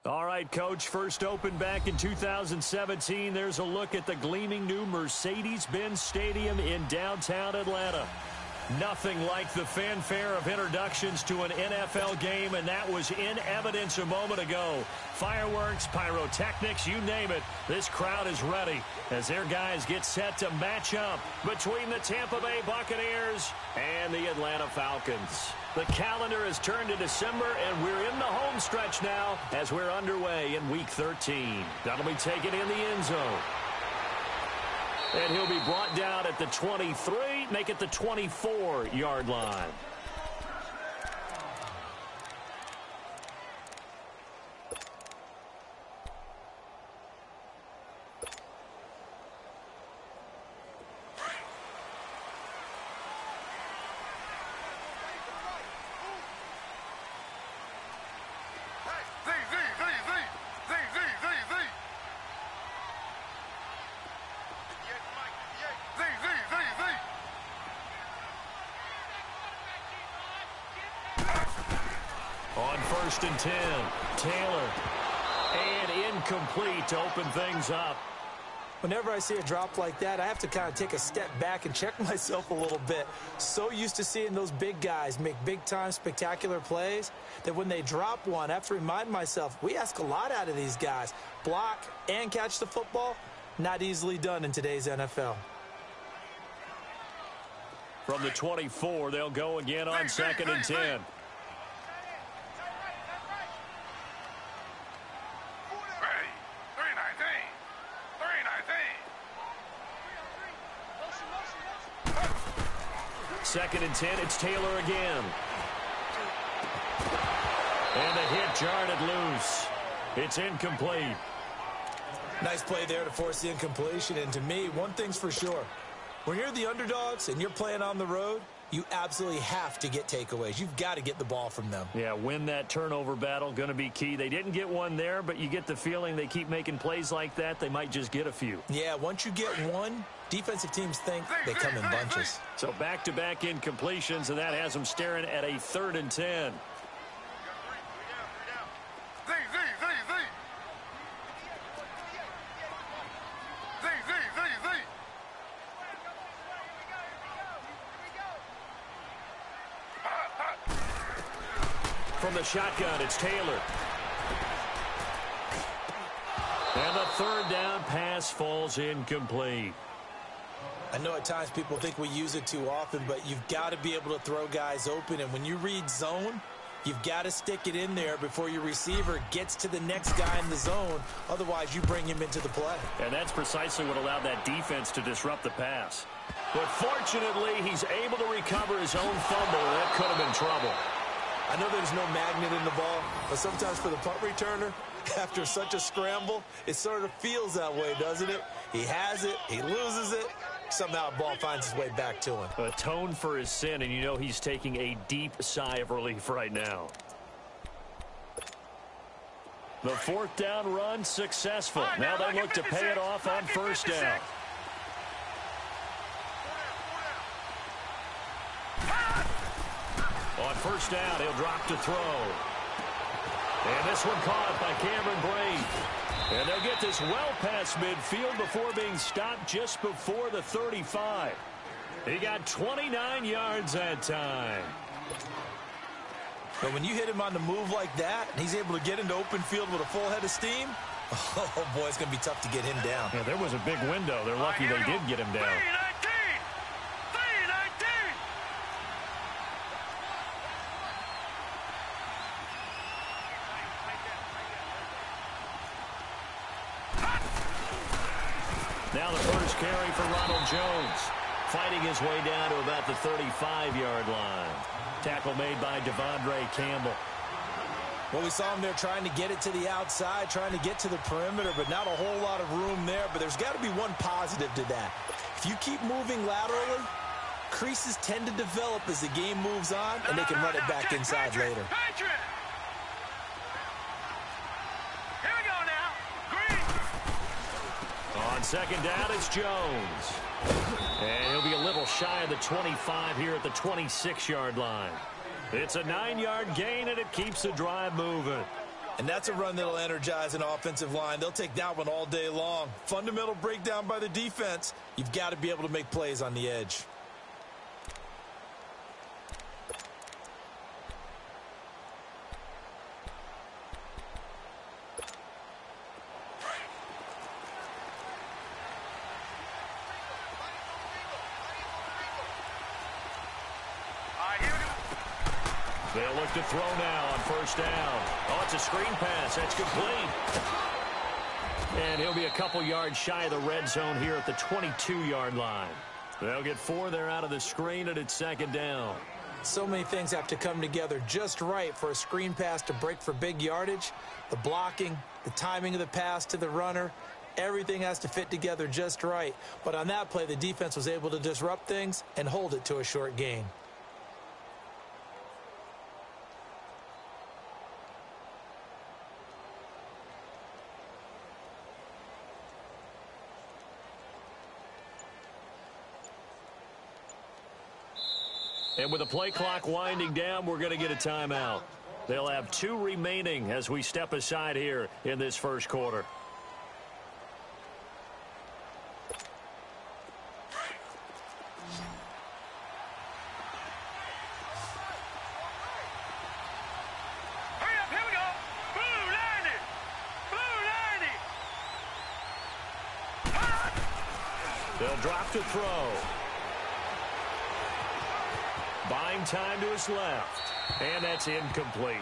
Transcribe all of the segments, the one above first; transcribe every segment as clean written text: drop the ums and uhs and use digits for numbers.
All right, Coach, first opened back in 2017. There's a look at the gleaming new Mercedes-Benz Stadium in downtown Atlanta. Nothing like the fanfare of introductions to an NFL game, and that was in evidence a moment ago. Fireworks, pyrotechnics, you name it. This crowd is ready as their guys get set to match up between the Tampa Bay Buccaneers and the Atlanta Falcons. The calendar has turned to December, and we're in the home stretch now as we're underway in Week 13. That'll be taken in the end zone. And he'll be brought down at the 23, make it the 24-yard line. On 1st and 10, Taylor. And incomplete to open things up. Whenever I see a drop like that, I have to kind of take a step back and check myself a little bit. So used to seeing those big guys make big-time spectacular plays that when they drop one, I have to remind myself, we ask a lot out of these guys. Block and catch the football, not easily done in today's NFL. From the 24, they'll go again on 2nd and 10. Second and 10, it's Taylor again. And the hit jarred it loose. It's incomplete. Nice play there to force the incompletion. And to me, one thing's for sure. When you're the underdogs and you're playing on the road, you absolutely have to get takeaways. You've got to get the ball from them. Yeah, win that turnover battle, going to be key. They didn't get one there, but you get the feeling they keep making plays like that, they might just get a few. Yeah, once you get one, defensive teams think they come in bunches. So back-to-back incompletions, and that has them staring at a 3rd and 10. From the shotgun, it's Taylor. And the 3rd down pass falls incomplete. I know at times people think we use it too often, but you've got to be able to throw guys open. And when you read zone, you've got to stick it in there before your receiver gets to the next guy in the zone. Otherwise, you bring him into the play. And that's precisely what allowed that defense to disrupt the pass. But fortunately, he's able to recover his own fumble. That could have been trouble. I know there's no magnet in the ball, but sometimes for the punt returner, after such a scramble, it sort of feels that way, doesn't it? He has it, he loses it, somehow the ball finds its way back to him. Atone for his sin, and you know he's taking a deep sigh of relief right now. The 4th down run successful. Now they look to pay it off on 1st down. On 1st down, he'll drop to throw. And this one caught by Cameron Brate. And they'll get this well past midfield before being stopped just before the 35. He got 29 yards that time. But when you hit him on the move like that, and he's able to get into open field with a full head of steam, oh, boy, it's going to be tough to get him down. Yeah, there was a big window. They're lucky they did get him down. Now the first carry for Ronald Jones. Fighting his way down to about the 35-yard line. Tackle made by Devondre Campbell. Well, we saw him there trying to get it to the outside, trying to get to the perimeter, but not a whole lot of room there. But there's got to be one positive to that. If you keep moving laterally, creases tend to develop as the game moves on, and they can run it back inside later. On 2nd down, it's Jones. And he'll be a little shy of the 25 here at the 26-yard line. It's a 9-yard gain, and it keeps the drive moving. And that's a run that'll energize an offensive line. They'll take that one all day long. Fundamental breakdown by the defense. You've got to be able to make plays on the edge. They'll look to throw now on first down. Oh, it's a screen pass. That's complete. And he'll be a couple yards shy of the red zone here at the 22-yard line. They'll get 4 there out of the screen, and it's second down. So many things have to come together just right for a screen pass to break for big yardage. The blocking, the timing of the pass to the runner, everything has to fit together just right. But on that play, the defense was able to disrupt things and hold it to a short gain. And with the play clock winding down, we're going to get a timeout. They'll have 2 remaining as we step aside here in this first quarter. Hurry up, here we go. Blue 90. Blue 90. They'll drop to throw. Buying time to his left. And that's incomplete.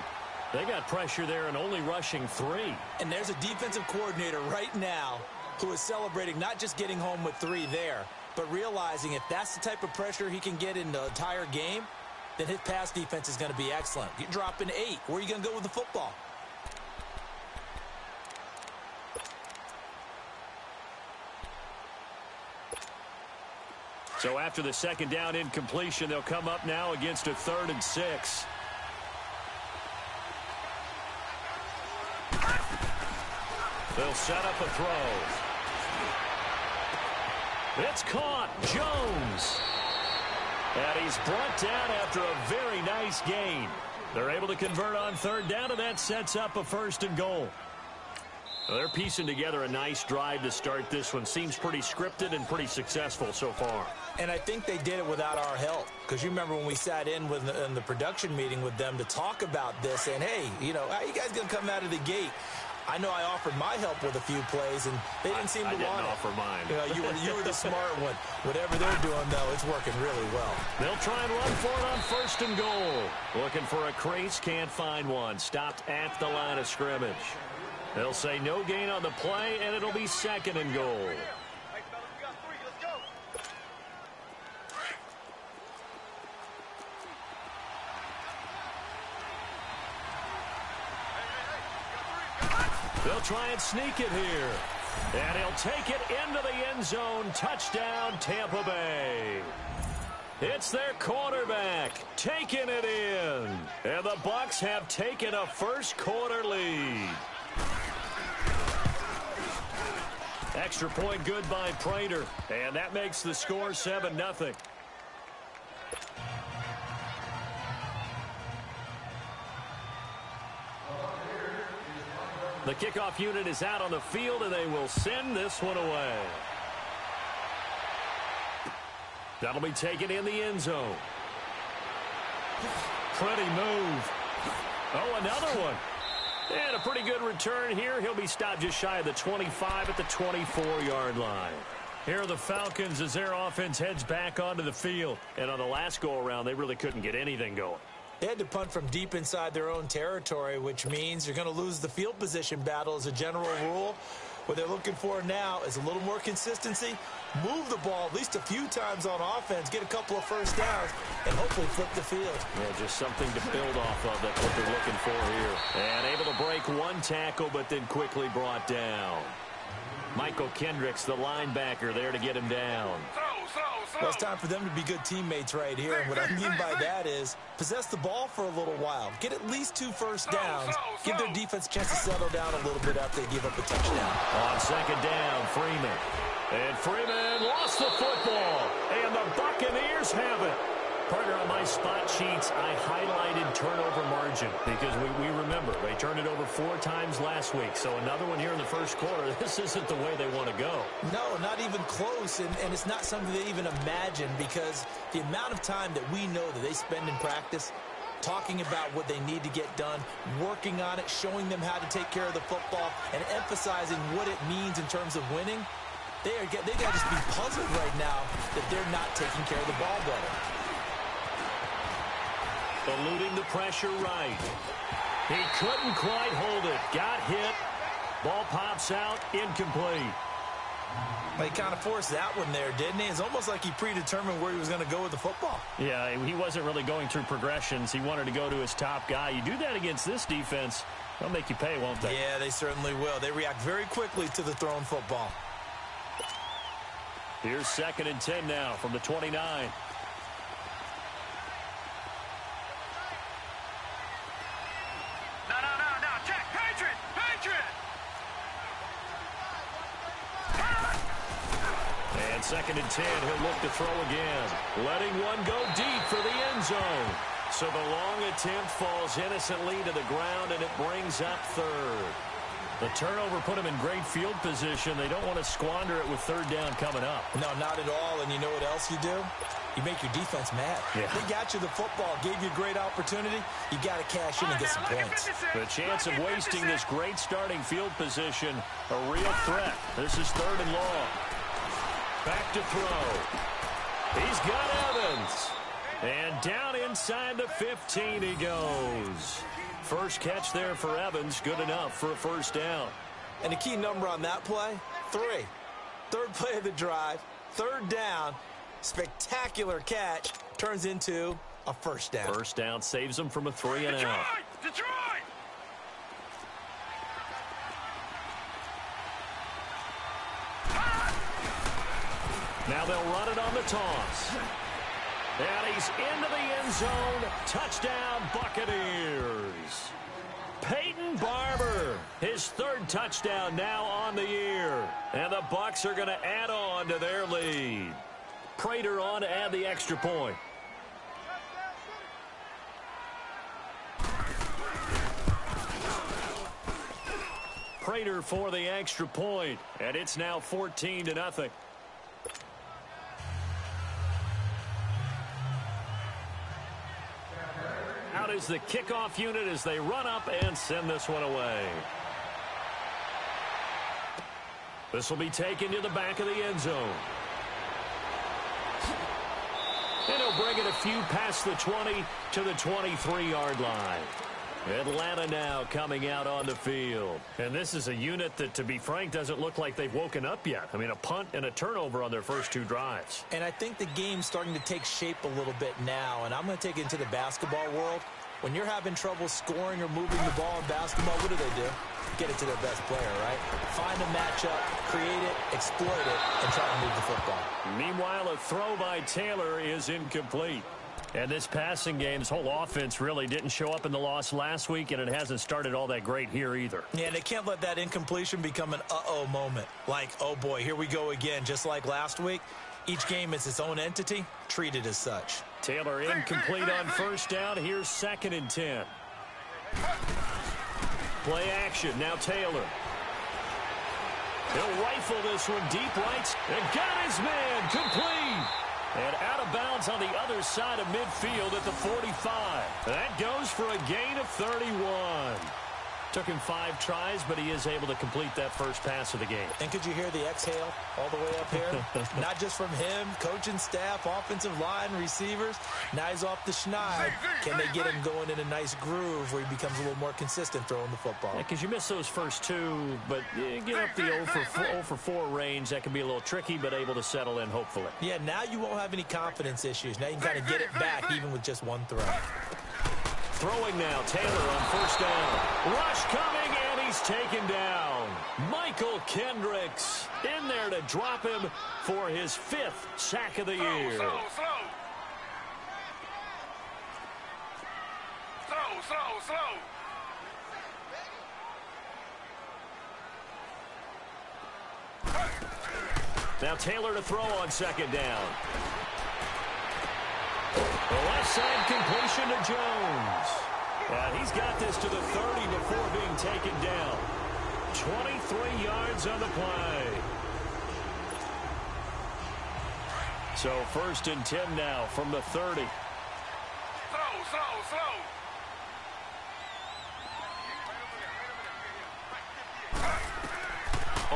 They got pressure there and only rushing 3. And there's a defensive coordinator right now who is celebrating not just getting home with 3 there, but realizing if that's the type of pressure he can get in the entire game, then his pass defense is going to be excellent. You're dropping 8. Where are you going to go with the football? So after the second down incompletion, they'll come up now against a 3rd and 6. They'll set up a throw. It's caught. Jones. And he's brought down after a very nice gain. They're able to convert on 3rd down, and that sets up a 1st and goal. Well, they're piecing together a nice drive to start this one. Seems pretty scripted and pretty successful so far. And I think they did it without our help. Because you remember when we sat in the production meeting with them to talk about this, and hey, you know, how you guys going to come out of the gate? I know I offered my help with a few plays, and they didn't seem to want it. I didn't offer mine. You know, you were the smart one. Whatever they're doing, though, it's working really well. They'll try and run for it on 1st and goal. Looking for a crease, can't find one. Stopped at the line of scrimmage. They'll say no gain on the play, and it'll be 2nd and goal. They'll try and sneak it here. And he'll take it into the end zone. Touchdown, Tampa Bay. It's their quarterback taking it in. And the Bucs have taken a first quarter lead. Extra point good by Prater. And that makes the score 7-0. The kickoff unit is out on the field, and they will send this one away. That'll be taken in the end zone. Pretty move. Oh, another one. And a pretty good return here. He'll be stopped just shy of the 25 at the 24-yard line. Here are the Falcons as their offense heads back onto the field. And on the last go-around, they really couldn't get anything going. They had to punt from deep inside their own territory, which means you're going to lose the field position battle as a general rule. What they're looking for now is a little more consistency, move the ball at least a few times on offense, get a couple of first downs, and hopefully flip the field. Yeah, just something to build off of. That's what they're looking for here. And able to break one tackle, but then quickly brought down. Michael Kendricks, the linebacker, there to get him down. Well, it's time for them to be good teammates right here. And what I mean by that is possess the ball for a little while. Get at least 2 first downs. Give their defense a chance to settle down a little bit after they give up a touchdown. On 2nd down, Freeman. And Freeman lost the football. And the Buccaneers have it. Partner, on my spot sheets, I highlighted turnover margin because we remember they turned it over 4 times last week. So another one here in the first quarter. This isn't the way they want to go. No, not even close, and it's not something they even imagine because the amount of time that we know that they spend in practice talking about what they need to get done, working on it, showing them how to take care of the football, and emphasizing what it means in terms of winning, they got to just be puzzled right now that they're not taking care of the ball better. Eluding the pressure right. He couldn't quite hold it. Got hit. Ball pops out. Incomplete. He kind of forced that one there, didn't he? It's almost like he predetermined where he was going to go with the football. Yeah, he wasn't really going through progressions. He wanted to go to his top guy. You do that against this defense, they'll make you pay, won't they? Yeah, they certainly will. They react very quickly to the thrown football. Here's 2nd and 10 now from the 29. No. Check. Patriot. And 2nd and 10, he'll look to throw again. Letting one go deep for the end zone. So the long attempt falls innocently to the ground, and it brings up 3rd. The turnover put him in great field position. They don't want to squander it with 3rd down coming up. No, not at all. And you know what else you do? You make your defense mad. Yeah. They got you the football, gave you a great opportunity. You got to cash in and get some points. The chance of wasting this great starting field position, a real threat. This is 3rd and long. Back to throw. He's got Evans. And down inside the 15 he goes. First catch there for Evans, good enough for a 1st down. And the key number on that play, 3. 3rd play of the drive, 3rd down, spectacular catch, turns into a 1st down. 1st down saves them from a 3 and out. Detroit! Now they'll run it on the toss. And he's into the end zone. Touchdown, Buccaneers. Peyton Barber, his 3rd touchdown now on the year. And the Bucs are going to add on to their lead. Prater on to add the extra point. Prater for the extra point. And it's now 14-0. Out is the kickoff unit as they run up and send this one away. This will be taken to the back of the end zone. And he'll bring it a few past the 20 to the 23-yard line. Atlanta now coming out on the field. And this is a unit that, to be frank, doesn't look like they've woken up yet. I mean, a punt and a turnover on their first 2 drives. And I think the game's starting to take shape a little bit now. And I'm going to take it into the basketball world. When you're having trouble scoring or moving the ball in basketball, what do? Get it to their best player, right? Find a matchup, create it, exploit it, and try to move the football. Meanwhile, a throw by Taylor is incomplete. And this passing game, this whole offense really didn't show up in the loss last week, and it hasn't started all that great here either. Yeah, they can't let that incompletion become an uh-oh moment. Like, oh boy, here we go again, just like last week. Each game is its own entity, treated as such. Taylor incomplete on 1st down. Here's 2nd and 10. Play action, now Taylor. He'll rifle this one deep right, and got his man, complete. And out of bounds on the other side of midfield at the 45. That goes for a gain of 31. Took him 5 tries, but he is able to complete that first pass of the game. And could you hear the exhale all the way up here? Not just from him, coaching staff, offensive line, receivers. Now he's off the schneid. Can they get him going in a nice groove where he becomes a little more consistent throwing the football? Yeah, because you miss those first 2, but get up the 0 for 4 range. That can be a little tricky, but able to settle in, hopefully. Yeah, now you won't have any confidence issues. Now you can kind of get it back even with just 1 throw. Throwing now, Taylor on 1st down. Rush coming, and he's taken down. Michael Kendricks in there to drop him for his 5th sack of the year. Slow. Now Taylor to throw on 2nd down. Inside completion to Jones. And he's got this to the 30 before being taken down. 23 yards on the play. So 1st and 10 now from the 30. Slow.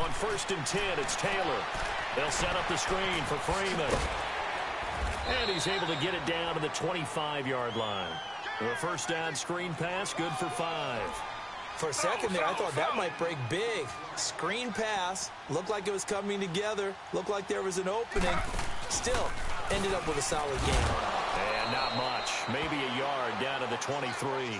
On 1st and 10, it's Taylor. They'll set up the screen for Freeman. And he's able to get it down to the 25-yard line. The first down screen pass, good for 5. For a second there, I thought that might break big. Screen pass, looked like it was coming together, looked like there was an opening. Still, ended up with a solid game. And not much. Maybe a yard down to the 23.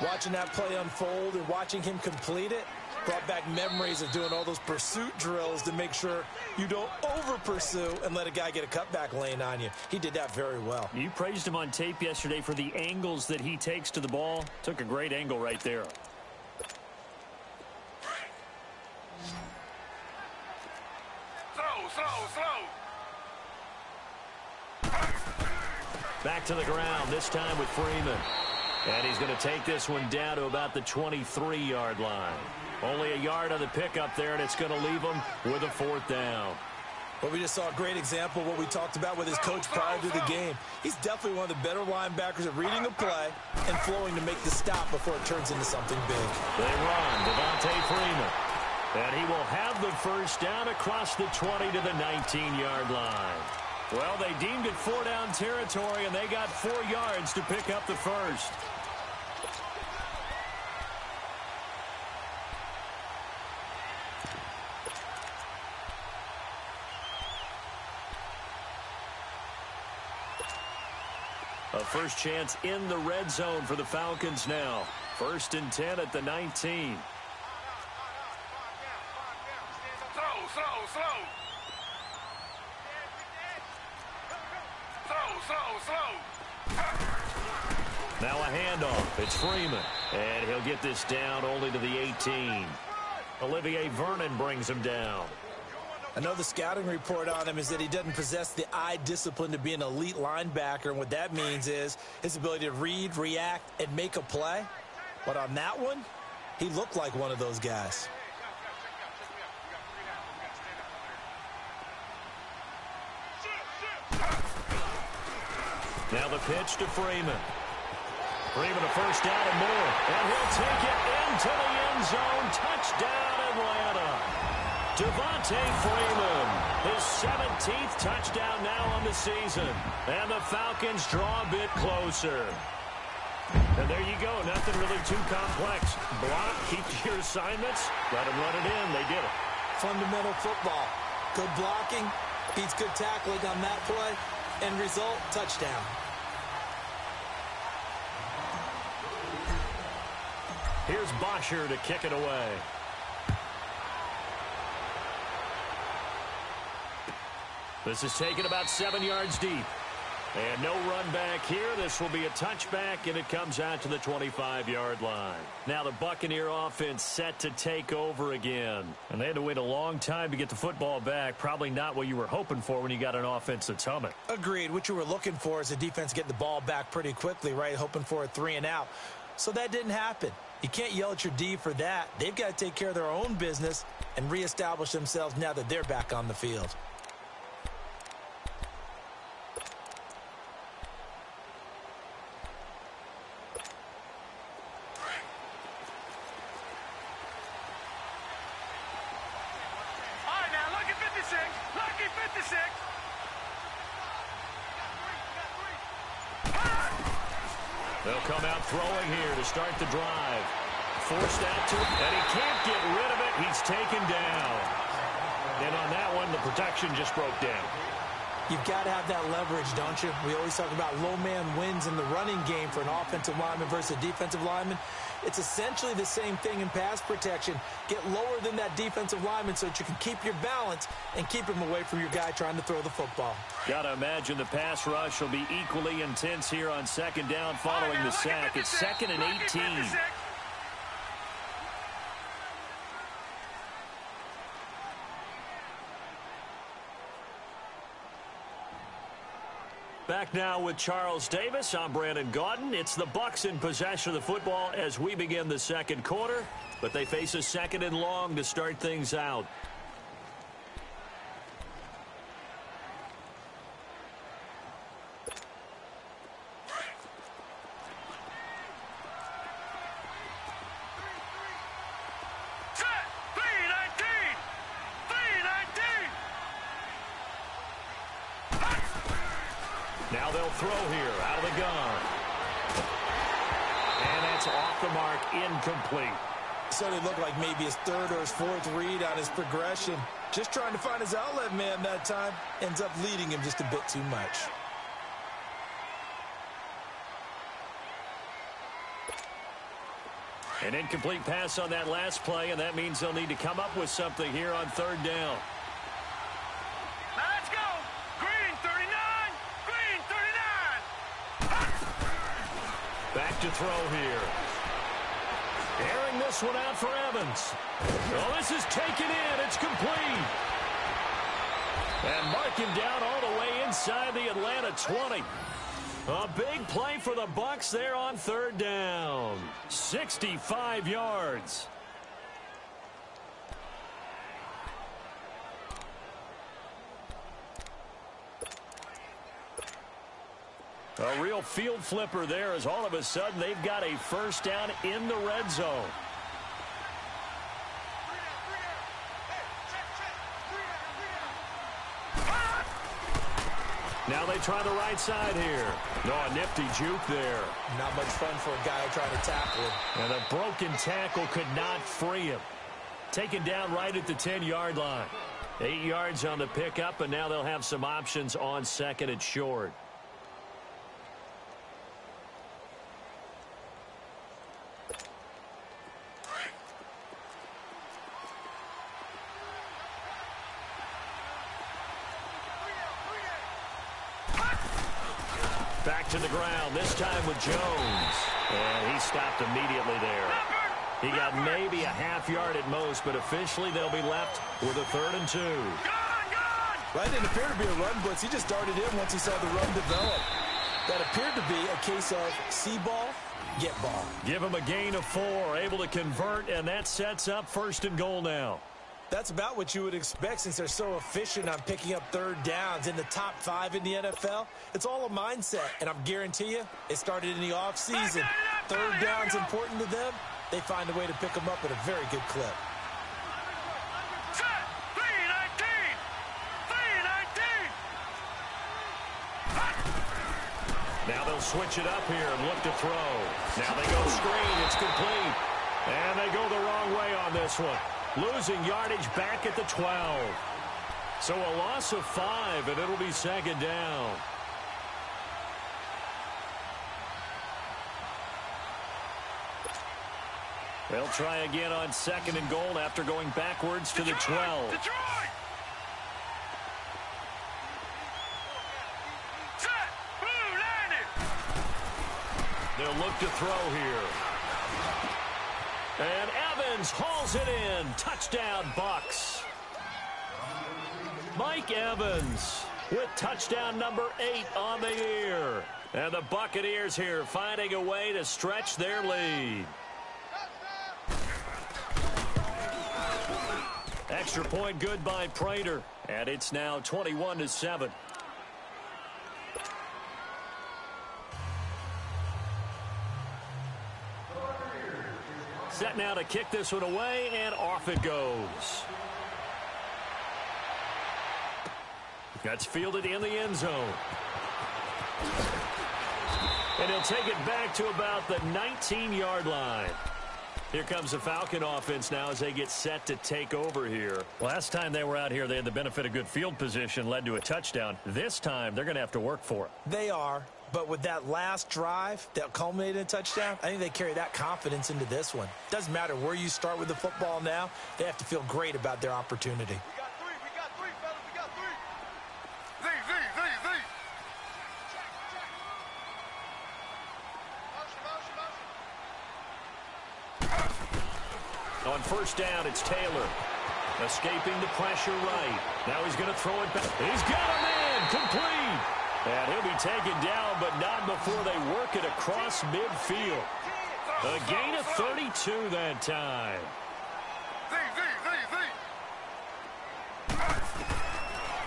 Watching that play unfold and watching him complete it brought back memories of doing all those pursuit drills to make sure you don't over-pursue and let a guy get a cutback lane on you. He did that very well. You praised him on tape yesterday for the angles that he takes to the ball. Took a great angle right there. Slow. Back to the ground, this time with Freeman. And he's going to take this one down to about the 23-yard line. Only a yard on the pickup there, and it's going to leave him with a 4th down. Well, we just saw a great example of what we talked about with his coach prior to the game. He's definitely one of the better linebackers at reading a play and flowing to make the stop before it turns into something big. They run, Devontae Freeman. And he will have the first down across the 20 to the 19-yard line. Well, they deemed it 4-down territory, and they got 4 yards to pick up the first. A first chance in the red zone for the Falcons now. 1st and 10 at the 19. Slow. Now a handoff. It's Freeman. And he'll get this down only to the 18. Olivier Vernon brings him down. I know the scouting report on him is that he doesn't possess the eye discipline to be an elite linebacker, and what that means is his ability to read, react, and make a play. But on that one, he looked like one of those guys. Now the pitch to Freeman. Freeman a first down and more. And he'll take it into the end zone. Touchdown, Atlanta. Devontae Freeman, his 17th touchdown now on the season. And the Falcons draw a bit closer. And there you go. Nothing really too complex. Block, keep to your assignments. Let them run it in. They did it. Fundamental football. Good blocking, beats good tackling on that play. End result, touchdown. Here's Bosher to kick it away. This is taken about 7 yards deep. And no run back here. This will be a touchback, and it comes out to the 25-yard line. Now the Buccaneer offense set to take over again. And they had to wait a long time to get the football back. Probably not what you were hoping for when you got an offense that's humming. Agreed. What you were looking for is the defense getting the ball back pretty quickly, right? Hoping for a 3 and out. So that didn't happen. You can't yell at your D for that. They've got to take care of their own business and reestablish themselves now that they're back on the field. They'll come out throwing here to start the drive. Forced out to him, and he can't get rid of it. He's taken down. And on that one, the protection just broke down. You've got to have that leverage, don't you? We always talk about low man wins in the running game for an offensive lineman versus a defensive lineman. It's essentially the same thing in pass protection. Get lower than that defensive lineman so that you can keep your balance and keep him away from your guy trying to throw the football. Got to imagine the pass rush will be equally intense here on second down following the sack. It's 2nd and 18. Back now with Charles Davis. I'm Brandon Gaudin. It's the Bucs in possession of the football as we begin the second quarter, but they face a second and long to start things out. Now they'll throw here out of the gun. And that's off the mark, incomplete. So it looked like maybe his third or his fourth read on his progression. Just trying to find his outlet man that time. Ends up leading him just a bit too much. An incomplete pass on that last play, and that means they'll need to come up with something here on third down. Now let's go. Green 39. Green 39. Back to throw here. Airing this one out for Evans. Oh, this is taken in. It's complete. And mark him down all the way inside the Atlanta 20. A big play for the Bucs there on third down. 65 yards. A real field flipper there as all of a sudden they've got a first down in the red zone. Now they try the right side here. Oh, a nifty juke there. Not much fun for a guy trying to tackle him. And a broken tackle could not free him. Taken down right at the 10-yard line. 8 yards on the pickup, and now they'll have some options on second and short. Back to the ground, this time with Jones. And he stopped immediately there. He got maybe a half yard at most, but officially they'll be left with a 3rd and 2. That didn't appear to be a run blitz. He just darted in once he saw the run develop. That appeared to be a case of see ball, get ball. Give him a gain of 4, able to convert, and that sets up 1st and goal now. That's about what you would expect since they're so efficient on picking up third downs in the top 5 in the NFL. It's all a mindset, and I'm guarantee you it started in the offseason. Third down's important to them. They find a way to pick them up at a very good clip. Now they'll switch it up here and look to throw. Now they go screen. It's complete. And they go the wrong way on this one. Losing yardage back at the 12. So a loss of 5, and it'll be 2nd down. They'll try again on 2nd and goal after going backwards to the 12. Detroit! They'll look to throw here. And Evans hauls it in. Touchdown, Bucs. Mike Evans with touchdown number 8 on the year. And the Buccaneers here finding a way to stretch their lead. Extra point good by Prater. And it's now 21-7. Set now to kick this one away, and off it goes. That's fielded in the end zone. And he'll take it back to about the 19-yard line. Here comes the Falcon offense now as they get set to take over here. Last time they were out here, they had the benefit of good field position, led to a touchdown. This time, they're going to have to work for it. They are, but with that last drive that culminated in a touchdown, I think they carry that confidence into this one. Doesn't matter where you start with the football now, they have to feel great about their opportunity. We got three, fellas. We got three. Z. On first down, it's Taylor. Escaping the pressure right. Now he's going to throw it back. He's got a man. Complete. And he'll be taken down, but not before they work it across midfield. A gain of 32 that time.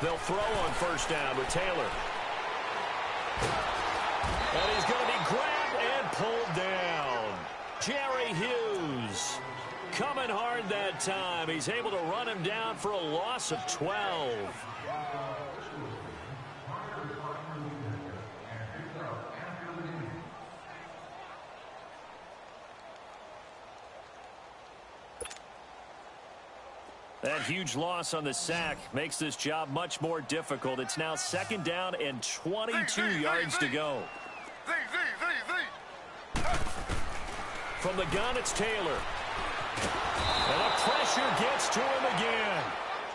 They'll throw on first down with Taylor. And he's going to be grabbed and pulled down. Jerry Hughes coming hard that time. He's able to run him down for a loss of 12. That huge loss on the sack makes this job much more difficult. It's now second down and 22 yards to go. From the gun, it's Taylor. And the pressure gets to him again.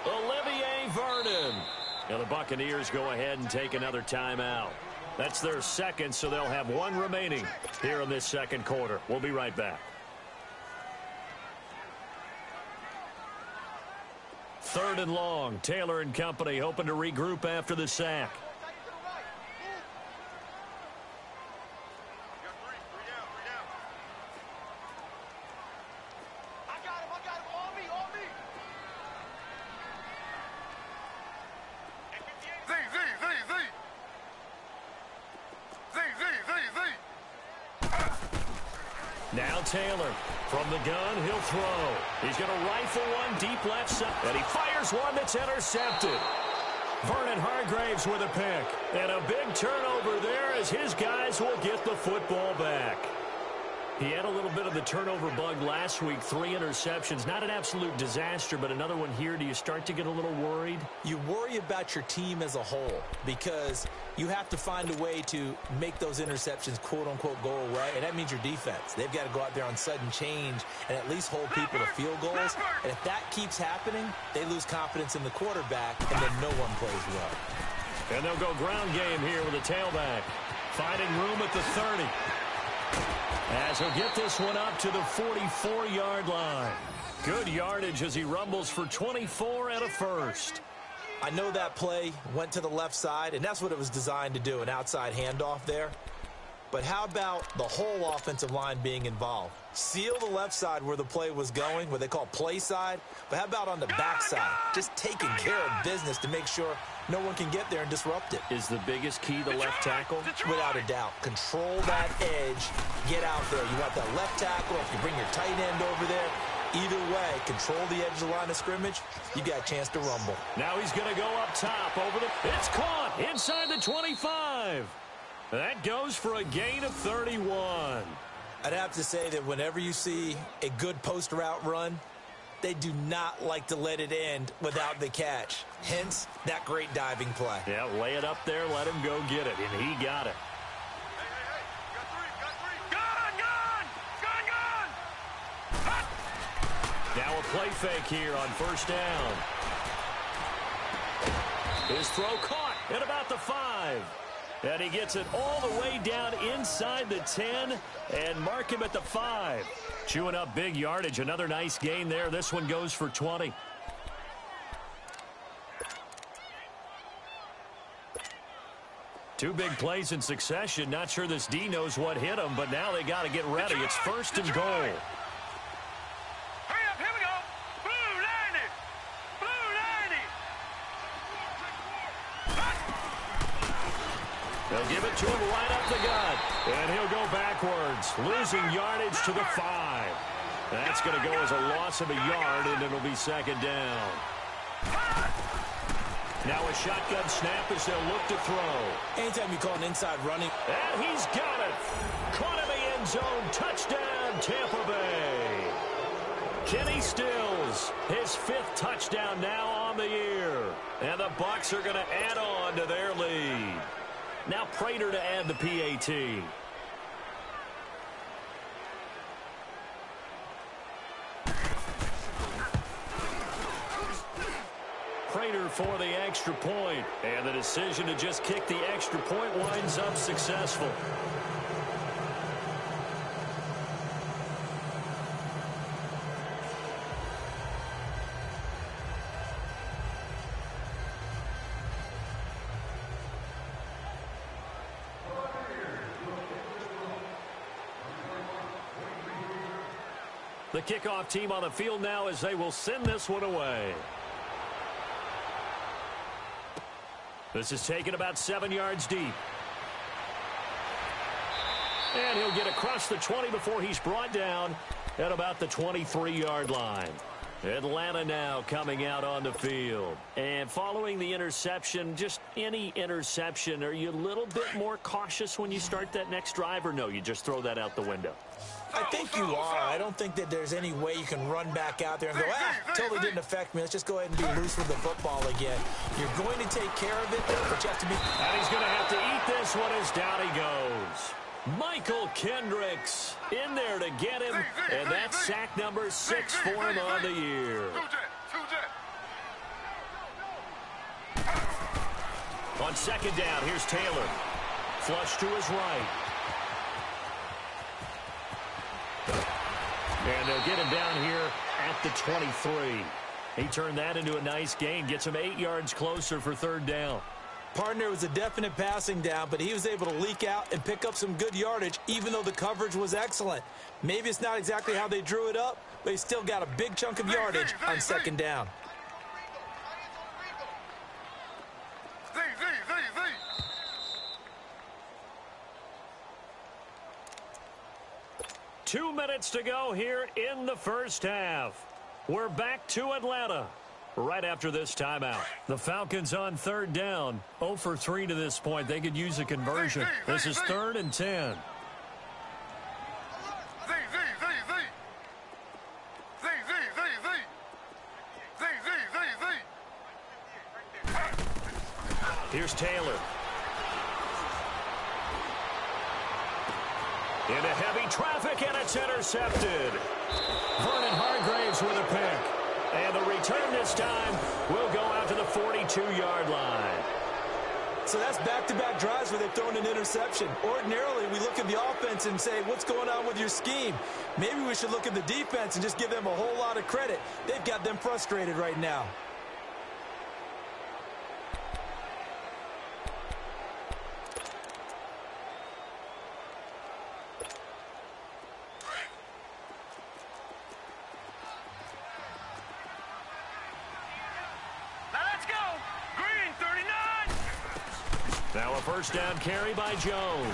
Olivier Vernon. And the Buccaneers go ahead and take another timeout. That's their second, so they'll have one remaining here in this second quarter. We'll be right back. Third and long. Taylor and company hoping to regroup after the sack. Now Taylor from the gun, he'll throw. He's going to rifle one deep left side, and he fires one that's intercepted. Vernon Hargraves with a pick, and a big turnover there as his guys will get the football back. He had a little bit of the turnover bug last week, 3 interceptions. Not an absolute disaster, but another one here. Do you start to get a little worried? You worry about your team as a whole because you have to find a way to make those interceptions, quote-unquote, go away, and that means your defense. They've got to go out there on sudden change and at least hold people to field goals. And if that keeps happening, they lose confidence in the quarterback, and then no one plays well. And they'll go ground game here with a tailback. Finding room at the 30. As he'll get this one up to the 44-yard line. Good yardage as he rumbles for 24 and a first. I know that play went to the left side, and that's what it was designed to do, an outside handoff there. But how about the whole offensive line being involved? Seal the left side where the play was going, what they call play side. But how about on the backside? Just taking care of business to make sure no one can get there and disrupt it. Is the biggest key the left tackle? Without a doubt. Control that edge. Get out there. You want that left tackle. If you bring your tight end over there, either way, control the edge of the line of scrimmage, you got a chance to rumble. Now he's going to go up top over the... It's caught inside the 25. That goes for a gain of 31. I'd have to say that whenever you see a good post route run, they do not like to let it end without the catch. Hence, that great diving play. Yeah, lay it up there, let him go get it, and he got it. Now a play fake here on first down. His throw caught at about the 5. And he gets it all the way down inside the 10 and mark him at the 5. Chewing up big yardage. Another nice gain there. This one goes for 20. Two big plays in succession. Not sure this D knows what hit him, but now they got to get ready. It's first and goal. They'll give it to him right up the gut. And he'll go backwards, losing yardage to the 5. That's going to go as a loss of a yard, and it'll be second down. Now a shotgun snap as they'll look to throw. Anytime you call an inside running. And he's got it. Caught in the end zone. Touchdown, Tampa Bay. Kenny Stills, his 5th touchdown now on the year. And the Bucs are going to add on to their lead. Now Prater to add the PAT. Prater for the extra point. And the decision to just kick the extra point winds up successful. The kickoff team on the field now as they will send this one away. This is taken about 7 yards deep. And he'll get across the 20 before he's brought down at about the 23-yard line. Atlanta now coming out on the field. And following the interception, just any interception, are you a little bit more cautious when you start that next drive, or no, you just throw that out the window? I think you are. I don't think that there's any way you can run back out there and go, totally didn't affect me. Let's just go ahead and be loose with the football again. You're going to take care of it, but you have to be... And he's going to have to eat this one as down he goes. Michael Kendricks in there to get him, and that's sack number 6 for him on the year. On second down, here's Taylor. Flush to his right. And they'll get him down here at the 23. He turned that into a nice gain, gets him 8 yards closer for third down. Partner was a definite passing down, but he was able to leak out and pick up some good yardage, even though the coverage was excellent. Maybe it's not exactly how they drew it up, but he still got a big chunk of yardage on second down. Two minutes to go here in the first half. We're back to Atlanta right after this timeout. The Falcons on third down. 0 for 3 to this point. They could use a conversion. This is 3rd and 10. Here's Taylor. Into heavy traffic, and it's intercepted. Vernon Hargreaves with a pick. And the return this time will go out to the 42-yard line. So that's back-to-back drives where they've thrown an interception. Ordinarily, we look at the offense and say, what's going on with your scheme? Maybe we should look at the defense and just give them a whole lot of credit. They've got them frustrated right now. Now a first down carry by Jones.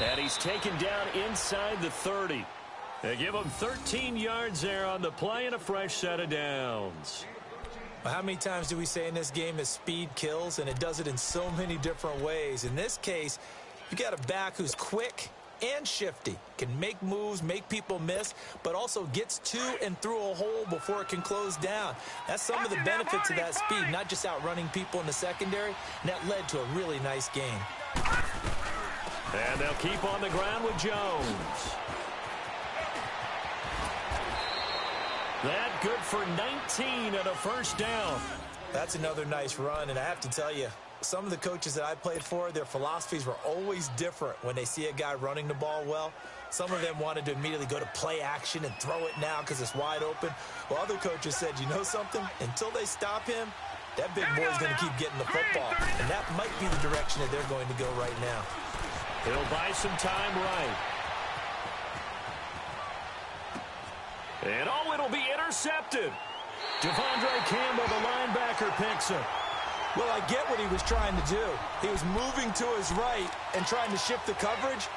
And he's taken down inside the 30. They give him 13 yards there on the play and a fresh set of downs. Well, how many times do we say in this game that speed kills, and it does it in so many different ways? In this case, you got a back who's quick and shifty, can make moves, make people miss, but also gets to and through a hole before it can close down. That's some of the benefits of that speed, not just outrunning people in the secondary, and that led to a really nice game. And they'll keep on the ground with Jones. That good for 19 and a first down. That's another nice run, and I have to tell you, some of the coaches that I played for, their philosophies were always different when they see a guy running the ball well. Some of them wanted to immediately go to play action and throw it now because it's wide open. Well, other coaches said, you know something? Until they stop him, that big boy's going to keep getting the football. And that might be the direction that they're going to go right now. He'll buy some time right. And oh, it'll be intercepted. Devondre Campbell, the linebacker, picks it. Well, I get what he was trying to do. He was moving to his right and trying to shift the coverage.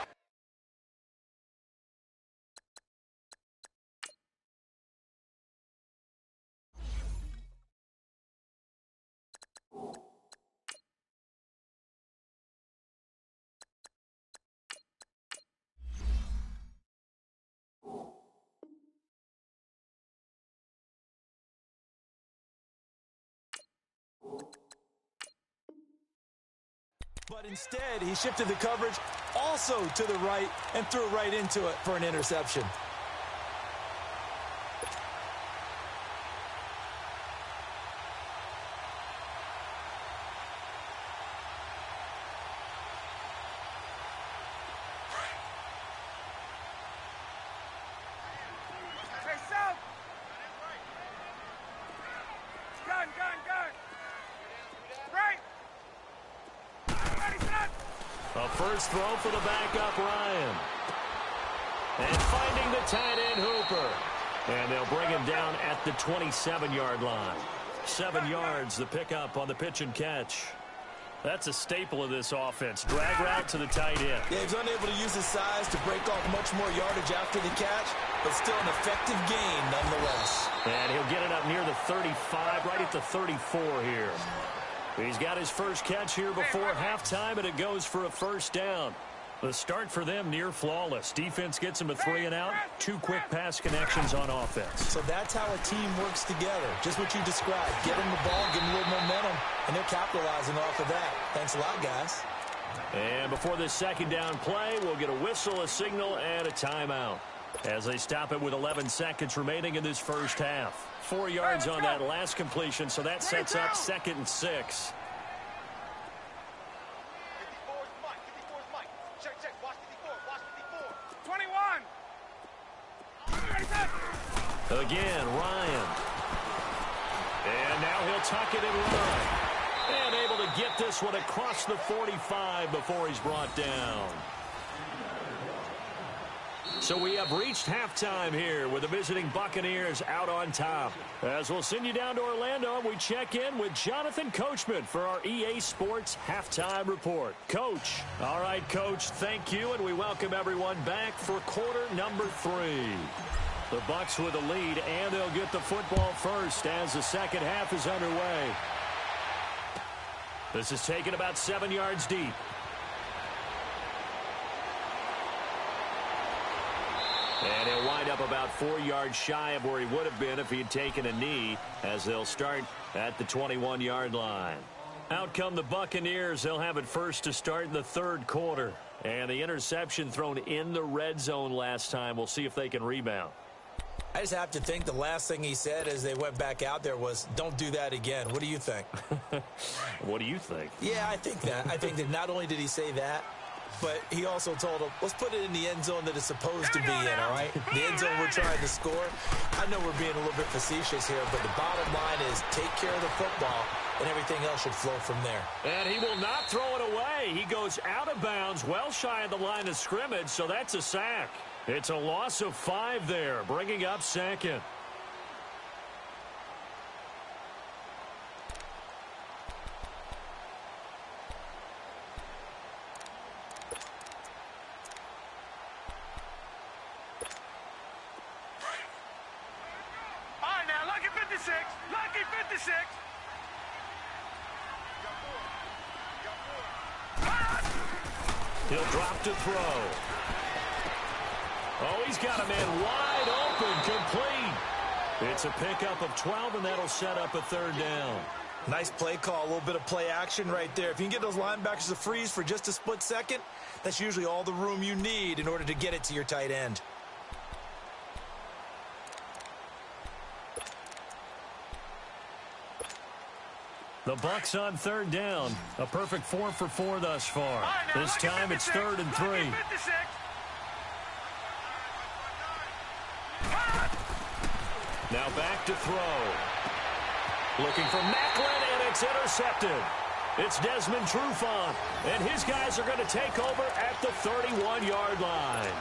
But instead, he shifted the coverage also to the right and threw right into it for an interception. A first throw for the backup, Ryan. And finding the tight end Hooper. And they'll bring him down at the 27-yard line. 7 yards, the pickup on the pitch and catch. That's a staple of this offense. Drag route to the tight end. Yeah, he's unable to use his size to break off much more yardage after the catch, but still an effective gain nonetheless. And he'll get it up near the 35, right at the 34 here. He's got his first catch here before halftime, and it goes for a first down. The start for them near flawless. Defense gets them a 3 and out. 2 quick pass connections on offense. So that's how a team works together. Just what you described. Give them the ball, give them a little momentum, and they're capitalizing off of that. Thanks a lot, guys. And before this second down play, we'll get a whistle, a signal, and a timeout. As they stop it with 11 seconds remaining in this first half. 4 yards on that last completion, so that sets up 2nd and 6. Again, Ryan. And now he'll tuck it and run. And able to get this one across the 45 before he's brought down. So we have reached halftime here with the visiting Buccaneers out on top. As we'll send you down to Orlando, we check in with Jonathan Coachman for our EA Sports Halftime Report. Coach. All right, Coach, thank you, and we welcome everyone back for quarter number 3. The Bucs with a lead, and they'll get the football first as the second half is underway. This is taken about 7 yards deep. And he'll wind up about 4 yards shy of where he would have been if he had taken a knee, as they'll start at the 21-yard line. Out come the Buccaneers. They'll have it first to start in the third quarter. And the interception thrown in the red zone last time. We'll see if they can rebound. I just have to think the last thing he said as they went back out there was, don't do that again. What do you think? What do you think? Yeah, I think that. I think that not only did he say that, but he also told him, let's put it in the end zone that it's supposed to be in, all right? The end zone we're trying to score. I know we're being a little bit facetious here, but the bottom line is take care of the football, and everything else should flow from there. And he will not throw it away. He goes out of bounds, well shy of the line of scrimmage, so that's a sack. It's a loss of 5 there, bringing up 2nd. All right, now, lucky 56. Lucky 56. He'll drop to throw. Oh, he's got a man wide open, complete. It's a pickup of 12, and that'll set up a 3rd down. Nice play call, a little bit of play action right there. If you can get those linebackers to freeze for just a split second, that's usually all the room you need in order to get it to your tight end. The Bucs on 3rd down. A perfect 4 for 4 thus far. This time it's 3rd and 3. Now back to throw. Looking for Macklin, and it's intercepted. It's Desmond Trufant, and his guys are going to take over at the 31-yard line.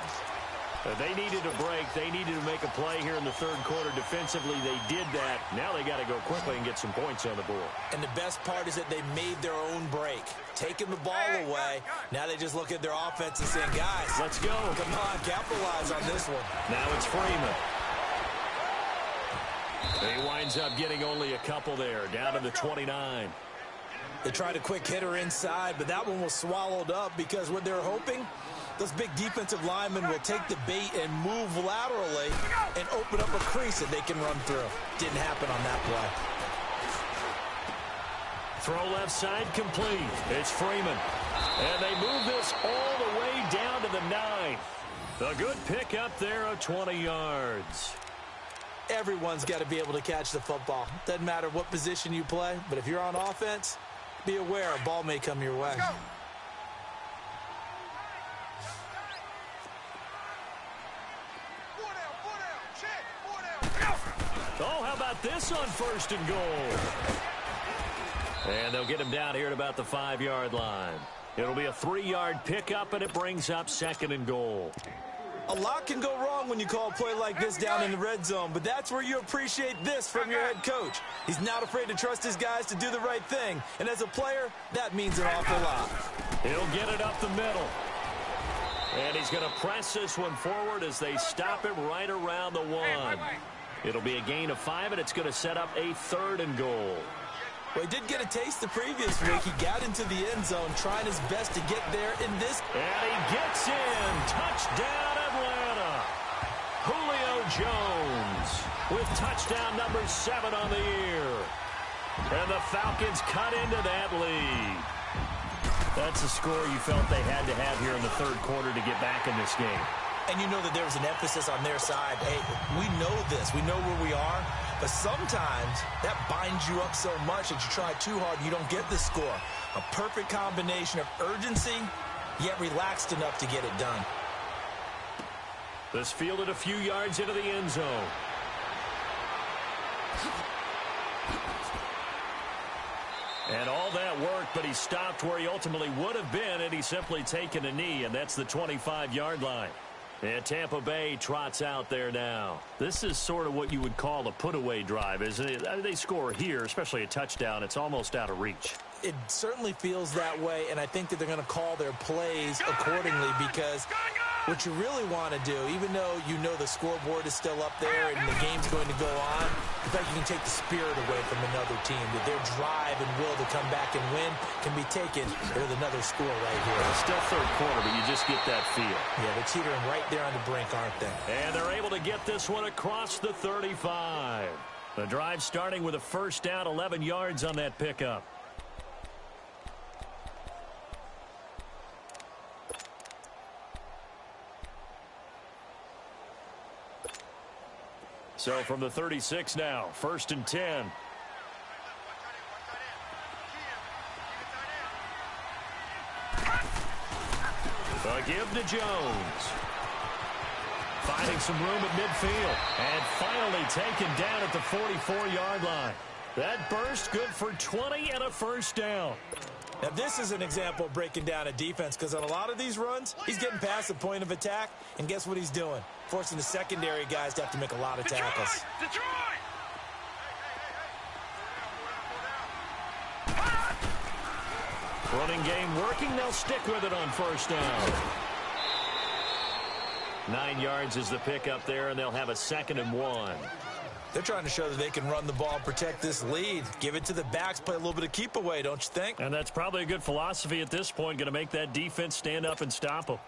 They needed a break. They needed to make a play here in the 3rd quarter. Defensively, they did that. Now they got to go quickly and get some points on the board. And the best part is that they made their own break. Taking the ball away. Now they just look at their offense and saying, guys, let's go. Come on, capitalize on this one. Now it's Freeman. He winds up getting only a couple there, down to the 29. They tried a quick hitter inside, but that one was swallowed up because what they're hoping, those big defensive linemen will take the bait and move laterally and open up a crease that they can run through. Didn't happen on that play. Throw left side complete. It's Freeman. And they move this all the way down to the 9. A good pickup there of 20 yards. Everyone's got to be able to catch the football. Doesn't matter what position you play, but if you're on offense, be aware a ball may come your way. Oh, how about this on 1st and goal? And they'll get him down here at about the 5-yard line. It'll be a 3-yard pickup, and it brings up 2nd and goal. A lot can go wrong when you call a play like this down in the red zone, but that's where you appreciate this from your head coach. He's not afraid to trust his guys to do the right thing, and as a player, that means an awful lot. He'll get it up the middle. And he's going to press this one forward as they stop him right around the 1. It'll be a gain of 5, and it's going to set up a 3rd and goal. Well, he did get a taste the previous week. He got into the end zone trying his best to get there in this. And he gets in. Touchdown, Atlanta. Julio Jones with touchdown number 7 on the year. And the Falcons cut into that lead. That's a score you felt they had to have here in the 3rd quarter to get back in this game. And you know that there was an emphasis on their side. Hey, we know this. We know where we are. But sometimes that binds you up so much that you try too hard and you don't get the score. A perfect combination of urgency, yet relaxed enough to get it done. This fielded a few yards into the end zone. And all that worked, but he stopped where he ultimately would have been had he simply taken a knee, and that's the 25-yard line. And Tampa Bay trots out there now. This is sort of what you would call a put-away drive, isn't it? They score here, especially a touchdown. It's almost out of reach. It certainly feels that way, and I think that they're going to call their plays accordingly because what you really want to do, even though you know the scoreboard is still up there and the game's going to go on, in fact, you can take the spirit away from another team, that their drive and will to come back and win can be taken with another score right here. It's still 3rd quarter, but you just get that feel. Yeah, they're teetering right there on the brink, aren't they? And they're able to get this one across the 35. The drive starting with a 1st down, 11 yards on that pickup. So from the 36 now, 1st and 10. A give to Jones. Finding some room at midfield. And finally taken down at the 44-yard line. That burst good for 20 and a 1st down. Now, this is an example of breaking down a defense because on a lot of these runs, he's getting past the point of attack, and guess what he's doing? Forcing the secondary guys to have to make a lot of tackles. Detroit! Running game working. They'll stick with it on 1st down. 9 yards is the pickup there, and they'll have a 2nd and 1. They're trying to show that they can run the ball and protect this lead. Give it to the backs, play a little bit of keep away, don't you think? And that's probably a good philosophy at this point, going to make that defense stand up and stop them.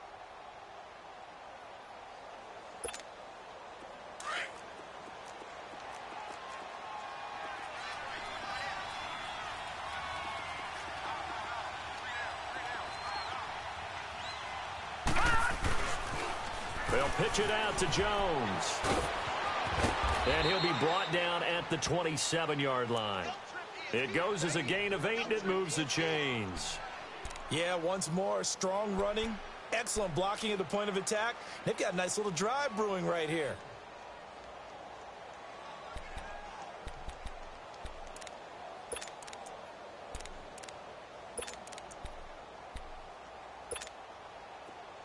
They'll pitch it out to Jones. And he'll be brought down at the 27-yard line. It goes as a gain of 8, and it moves the chains. Yeah, once more, strong running, excellent blocking at the point of attack. They've got a nice little drive brewing right here.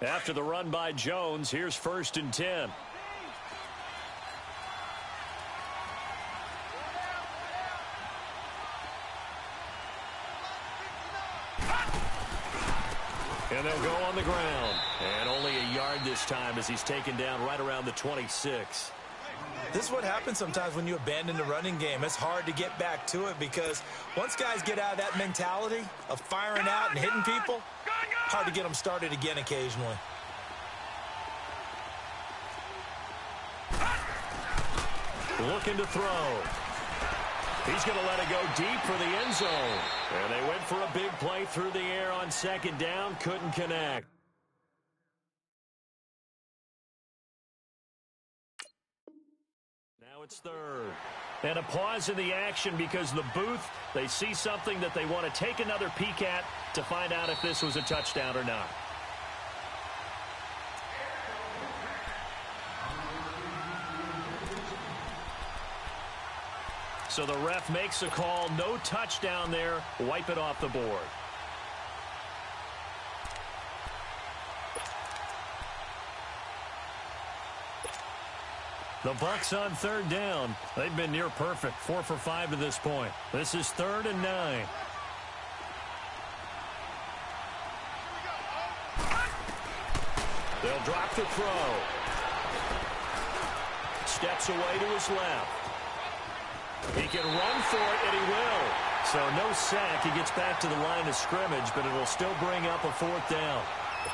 After the run by Jones, here's 1st and 10. And they'll go on the ground. And only a yard this time as he's taken down right around the 26. This is what happens sometimes when you abandon the running game. It's hard to get back to it because once guys get out of that mentality of firing out and hitting people, hard to get them started again occasionally. Looking to throw. He's going to let it go deep for the end zone. And they went for a big play through the air on 2nd down. Couldn't connect. Now it's 3rd. And a pause in the action because the booth, they see something that they want to take another peek at to find out if this was a touchdown or not. So the ref makes a call. No touchdown there. Wipe it off the board. The Bucs on third down. They've been near perfect, 4 for 5 to this point. This is 3rd and 9. They'll drop the throw. Steps away to his left. He can run for it, and he will. So no sack. He gets back to the line of scrimmage, but it'll still bring up a 4th down.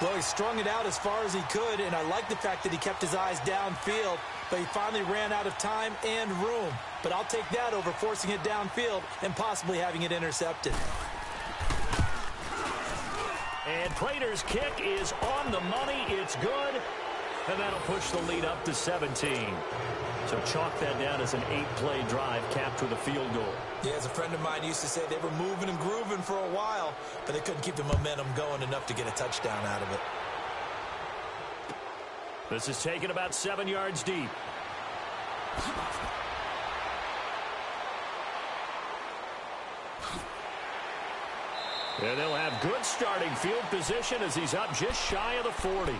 Well, he strung it out as far as he could, and I like the fact that he kept his eyes downfield, but he finally ran out of time and room. But I'll take that over forcing it downfield and possibly having it intercepted. And Prater's kick is on the money. It's good. And that'll push the lead up to 17. So chalk that down as an 8-play drive capped with a field goal. Yeah, as a friend of mine used to say, they were moving and grooving for a while, but they couldn't keep the momentum going enough to get a touchdown out of it. This is taken about 7 yards deep. And they'll have good starting field position as he's up just shy of the 40.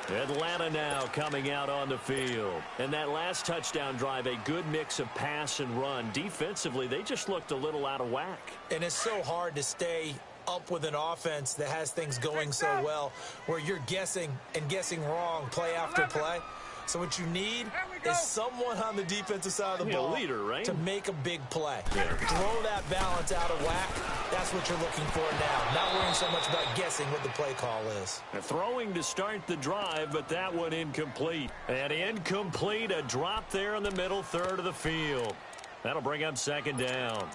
Atlanta now coming out on the field. And that last touchdown drive, a good mix of pass and run. Defensively, they just looked a little out of whack. And it's so hard to stay up with an offense that has things going so well where you're guessing and guessing wrong play after play. So what you need is someone on the defensive side of the ball leader, right? to make a big play. Throw that balance out of whack. That's what you're looking for now. Not worrying so much about guessing what the play call is. Throwing to start the drive, but that one incomplete. And incomplete, a drop there in the middle third of the field. That'll bring up 2nd down.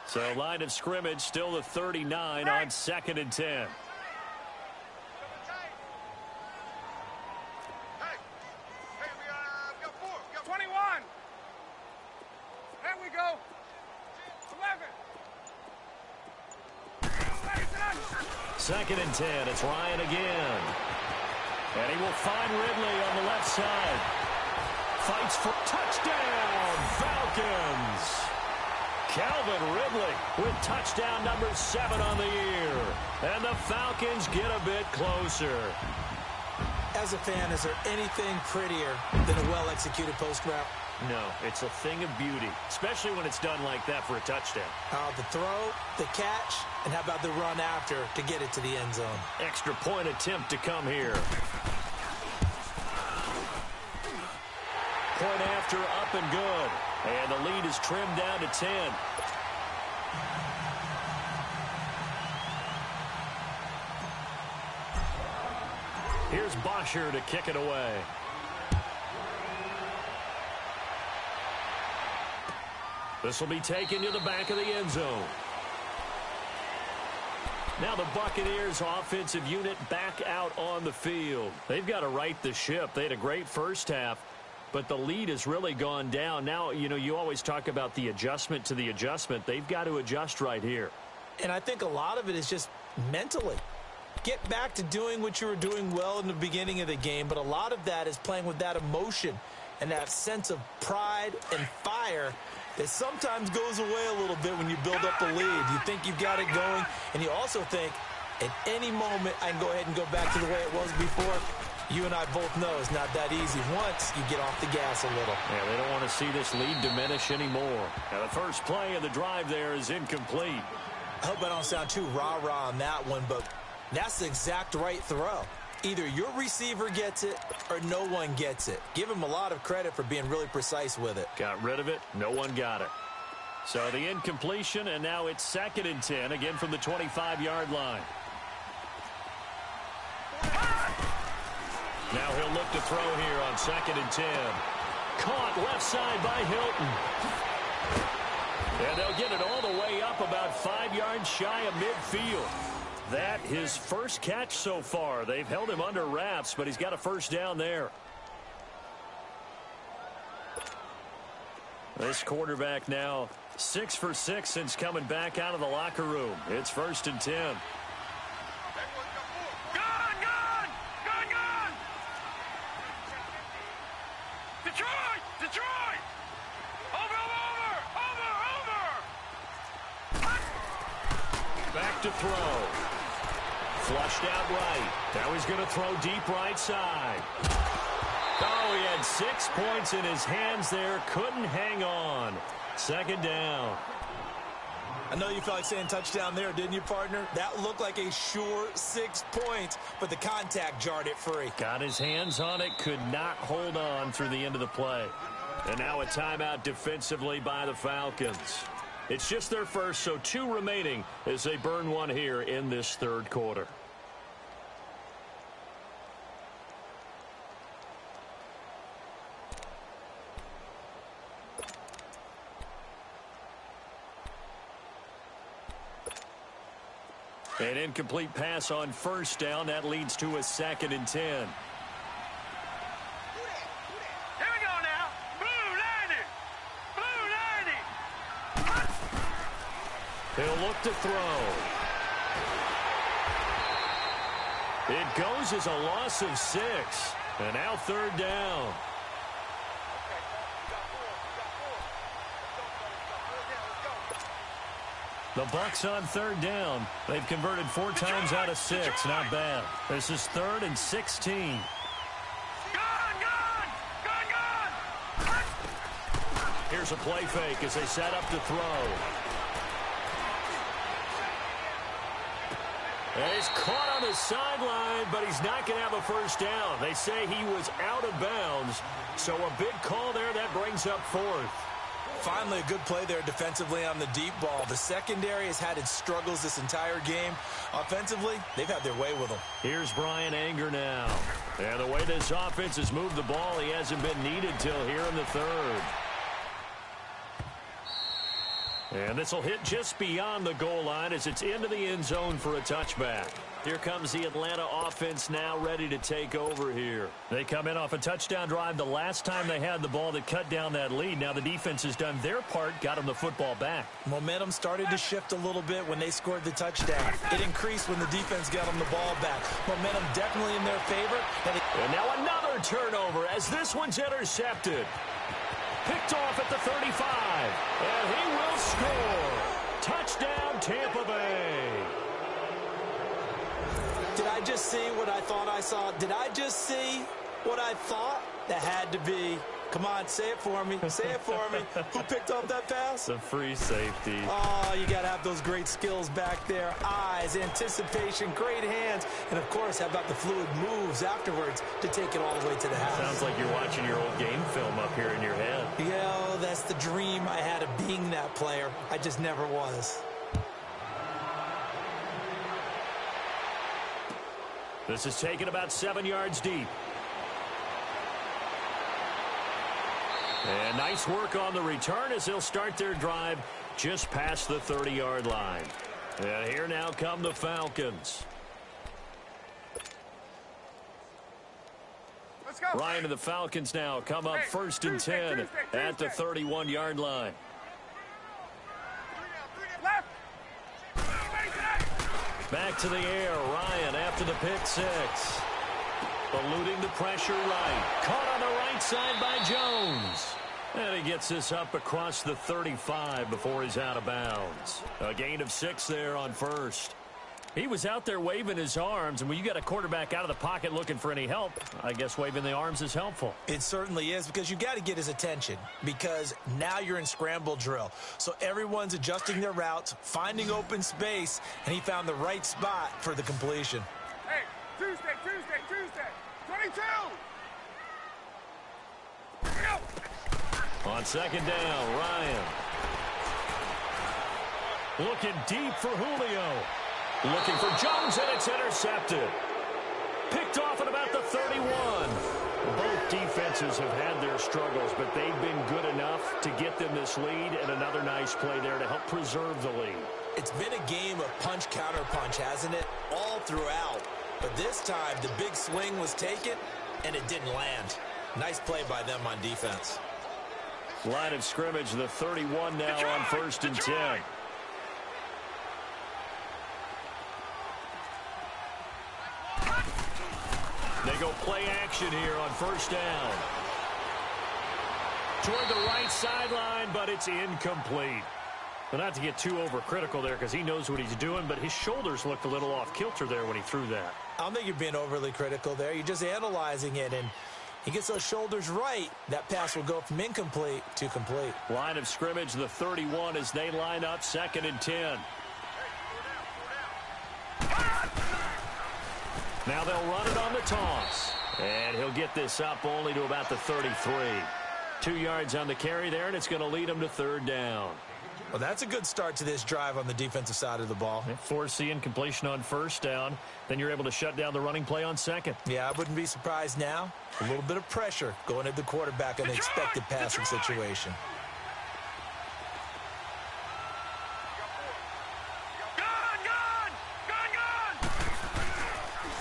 So line of scrimmage still the 39 on 2nd and 10. Hey, we got 4. We got 21. There we go. 11. 2nd and 10. It's Ryan again. And he will find Ridley on the left side. Fights for touchdown, Falcons. Calvin Ridley with touchdown number 7 on the year. And the Falcons get a bit closer. As a fan, is there anything prettier than a well-executed post route? No, it's a thing of beauty, especially when it's done like that for a touchdown. The throw, the catch, and how about the run after to get it to the end zone? Extra point attempt to come here. Point after, up and good. And the lead is trimmed down to 10. Here's Bosher to kick it away. This will be taken to the back of the end zone. Now the Buccaneers offensive unit back out on the field. They've got to right the ship. They had a great first half, but the lead has really gone down. Now, you know, you always talk about the adjustment to the adjustment. They've got to adjust right here. And I think a lot of it is just mentally. Get back to doing what you were doing well in the beginning of the game, but a lot of that is playing with that emotion and that sense of pride and fire that sometimes goes away a little bit when you build up the lead. You think you've got it going, and you also think at any moment I can go ahead and go back to the way it was before. You and I both know it's not that easy once you get off the gas a little. Yeah, they don't want to see this lead diminish anymore. Now the first play of the drive there is incomplete. I hope I don't sound too rah-rah on that one, but that's the exact right throw. Either your receiver gets it or no one gets it. Give him a lot of credit for being really precise with it. Got rid of it. No one got it. So the incompletion, and now it's 2nd and 10, again from the 25-yard line. Now he'll look to throw here on 2nd and 10. Caught left side by Hilton. And they'll get it all the way up about 5 yards shy of midfield. That his first catch so far. They've held him under wraps, but he's got a first down there. This quarterback now 6 for 6 since coming back out of the locker room. It's 1st and 10. to throw. Flushed out right. Now he's going to throw deep right side. Oh, he had 6 points in his hands there. Couldn't hang on. Second down. I know you felt like saying touchdown there, didn't you, partner? That looked like a sure 6 points, but the contact jarred it free. Got his hands on it, could not hold on through the end of the play. And now a timeout defensively by the Falcons. It's just their first, so 2 remaining as they burn one here in this third quarter. An incomplete pass on first down. That leads to a 2nd and 10. Here we go now. Blue 90. Blue 90. He'll look to throw. It goes as a loss of 6. And now third down. The Bucs on third down. They've converted 4 times out of 6. Not bad. This is 3rd and 16. Here's a play fake as they set up to throw. And he's caught on the sideline, but he's not going to have a first down. They say he was out of bounds. So a big call there that brings up 4th. Finally, a good play there defensively on the deep ball. The secondary has had its struggles this entire game. Offensively, they've had their way with them. Here's Brian Anger now. And the way this offense has moved the ball, he hasn't been needed till here in the third. And this will hit just beyond the goal line as it's into the end zone for a touchback. Here comes the Atlanta offense now ready to take over here. They come in off a touchdown drive the last time they had the ball that cut down that lead. Now the defense has done their part, got them the football back. Momentum started to shift a little bit when they scored the touchdown. It increased when the defense got them the ball back. Momentum definitely in their favor. And now another turnover as this one's intercepted. Picked off at the 35. And he will score. Touchdown, Tampa Bay. Did I just see what I thought I saw? Did I just see what I thought? That had to be. Come on, say it for me. Say it for me. Who picked up that pass? The free safety. Oh, you got to have those great skills back there. Eyes, anticipation, great hands. And, of course, how about the fluid moves afterwards to take it all the way to the house? Sounds like you're watching your old game film up here in your head. Yeah, that's the dream I had of being that player. I just never was. This is taken about 7 yards deep. And nice work on the return as they'll start their drive just past the 30-yard line. And here now come the Falcons. Let's go. Ryan and the Falcons now come up 1st and 10 at the 31-yard line. Left. Back to the air, Ryan after the pick 6. Eluding the pressure right. Caught on the right side by Jones. And he gets this up across the 35 before he's out of bounds. A gain of 6 there on 1st. He was out there waving his arms, and when you got a quarterback out of the pocket looking for any help, I guess waving the arms is helpful. It certainly is, because you got to get his attention, because now you're in scramble drill. So everyone's adjusting their routes, finding open space, and he found the right spot for the completion. Hey, Tuesday. 22. Go. On 2nd down, Ryan. Looking deep for Julio. Looking for Jones, and it's intercepted. Picked off at about the 31. Both defenses have had their struggles, but they've been good enough to get them this lead, and another nice play there to help preserve the lead. It's been a game of punch-counter-punch, hasn't it? All throughout. But this time, the big swing was taken, and it didn't land. Nice play by them on defense. Line of scrimmage, the 31 now on 1st and 10. They go play action here on 1st down. Toward the right sideline, but it's incomplete. Well, not to get too overcritical there because he knows what he's doing, but his shoulders looked a little off kilter there when he threw that. I don't think you're being overly critical there. You're just analyzing it, and he gets those shoulders right. That pass will go from incomplete to complete. Line of scrimmage, the 31 as they line up 2nd and 10. Now they'll run it on the toss. And he'll get this up only to about the 33. 2 yards on the carry there, and it's going to lead him to 3rd down. Well, that's a good start to this drive on the defensive side of the ball. Force the incompletion on 1st down. Then you're able to shut down the running play on 2nd. Yeah, I wouldn't be surprised now. A little bit of pressure going at the quarterback in an expected passing situation.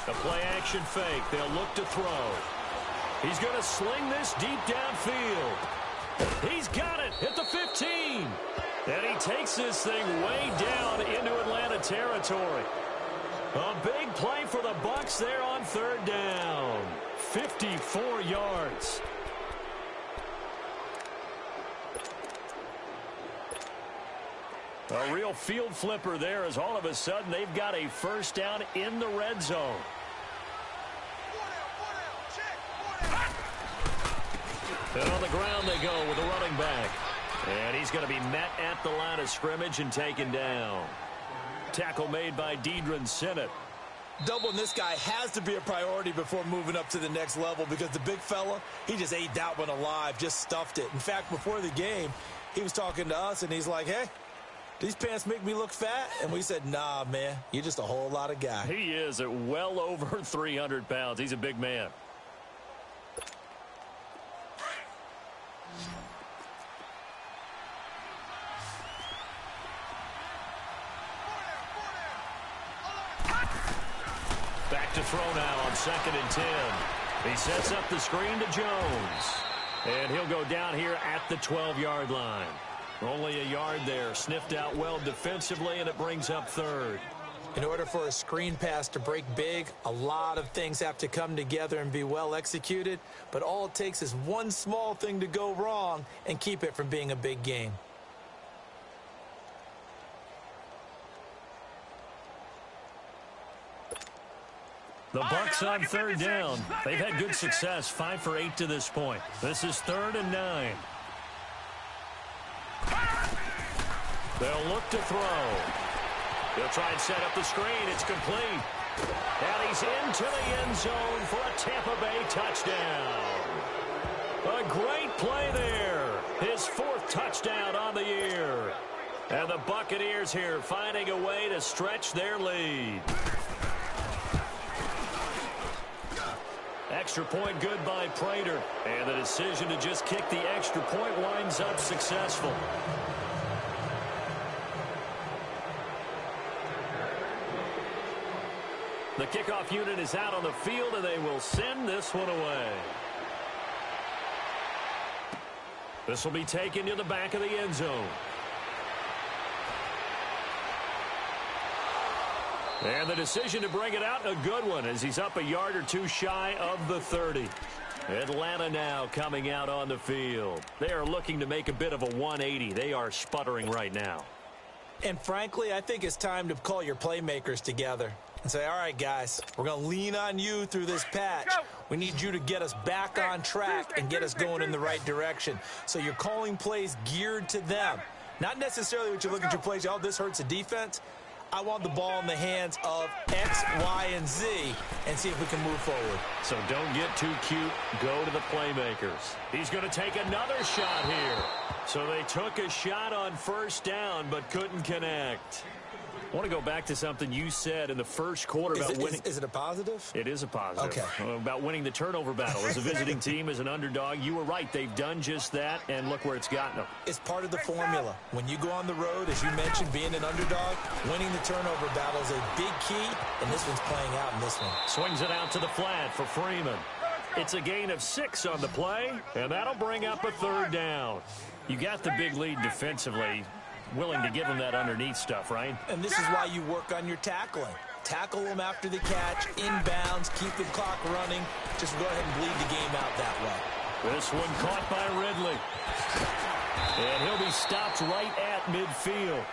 A play-action fake. They'll look to throw. He's going to sling this deep downfield. He's got it at the 15. And he takes this thing way down into Atlanta territory. A big play for the Bucs there on 3rd down. 54 yards. A real field flipper there as all of a sudden they've got a 1st down in the red zone. And on the ground they go with the running back. And he's going to be met at the line of scrimmage and taken down. Tackle made by Deidron Sinnott. Doubling this guy has to be a priority before moving up to the next level because the big fella, he just ate that one alive, just stuffed it. In fact, before the game, he was talking to us, and he's like, hey, these pants make me look fat? And we said, nah, man, you're just a whole lot of guy. He is at well over 300 pounds. He's a big man. Back to throw now on 2nd and 10. He sets up the screen to Jones. And he'll go down here at the 12-yard line. Only a yard there. Sniffed out well defensively, and it brings up 3rd. In order for a screen pass to break big, a lot of things have to come together and be well executed. But all it takes is one small thing to go wrong and keep it from being a big game. The Bucs on 3rd down. They've had good success, 5 for 8 to this point. This is 3rd and 9. They'll look to throw. They'll try and set up the screen. It's complete. And he's into the end zone for a Tampa Bay touchdown. A great play there. His 4th touchdown on the year. And the Buccaneers here finding a way to stretch their lead. Extra point good by Prater. And the decision to just kick the extra point winds up successful. The kickoff unit is out on the field, and they will send this one away. This will be taken to the back of the end zone. And the decision to bring it out, a good one, as he's up a yard or two shy of the 30. Atlanta now coming out on the field. They are looking to make a bit of a 180. They are sputtering right now. And frankly, I think it's time to call your playmakers together and say, all right, guys, we're going to lean on you through this patch. We need you to get us back on track and get us going in the right direction. So you're calling plays geared to them. Not necessarily what you look at your plays, oh, this hurts the defense. I want the ball in the hands of X, Y, and Z and see if we can move forward. So don't get too cute. Go to the playmakers. He's going to take another shot here. So they took a shot on 1st down but couldn't connect. I want to go back to something you said in the first quarter about winning. Is it a positive? It is a positive. Okay. About winning the turnover battle. As a visiting team, as an underdog, you were right. They've done just that, and look where it's gotten them. It's part of the formula. When you go on the road, as you mentioned, being an underdog, winning the turnover battle is a big key, and this one's playing out in this one. Swings it out to the flat for Freeman. It's a gain of 6 on the play, and that'll bring up a 3rd down. You got the big lead defensively. Willing to give them that underneath stuff, right? And this is why you work on your tackling. Tackle them after the catch, inbounds, keep the clock running. Just go ahead and bleed the game out that way. This one caught by Ridley. And he'll be stopped right at midfield.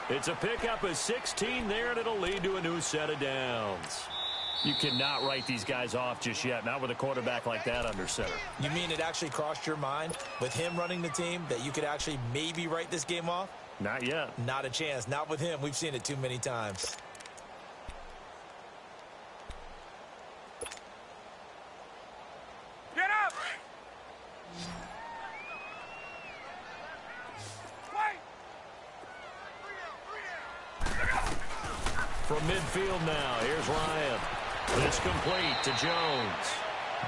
It's a pickup of 16 there, and it'll lead to a new set of downs. You cannot write these guys off just yet, not with a quarterback like that under center. You mean it actually crossed your mind with him running the team that you could actually maybe write this game off? Not yet. Not a chance. Not with him. We've seen it too many times. Get up! From midfield now, here's Ryan. It's complete to Jones.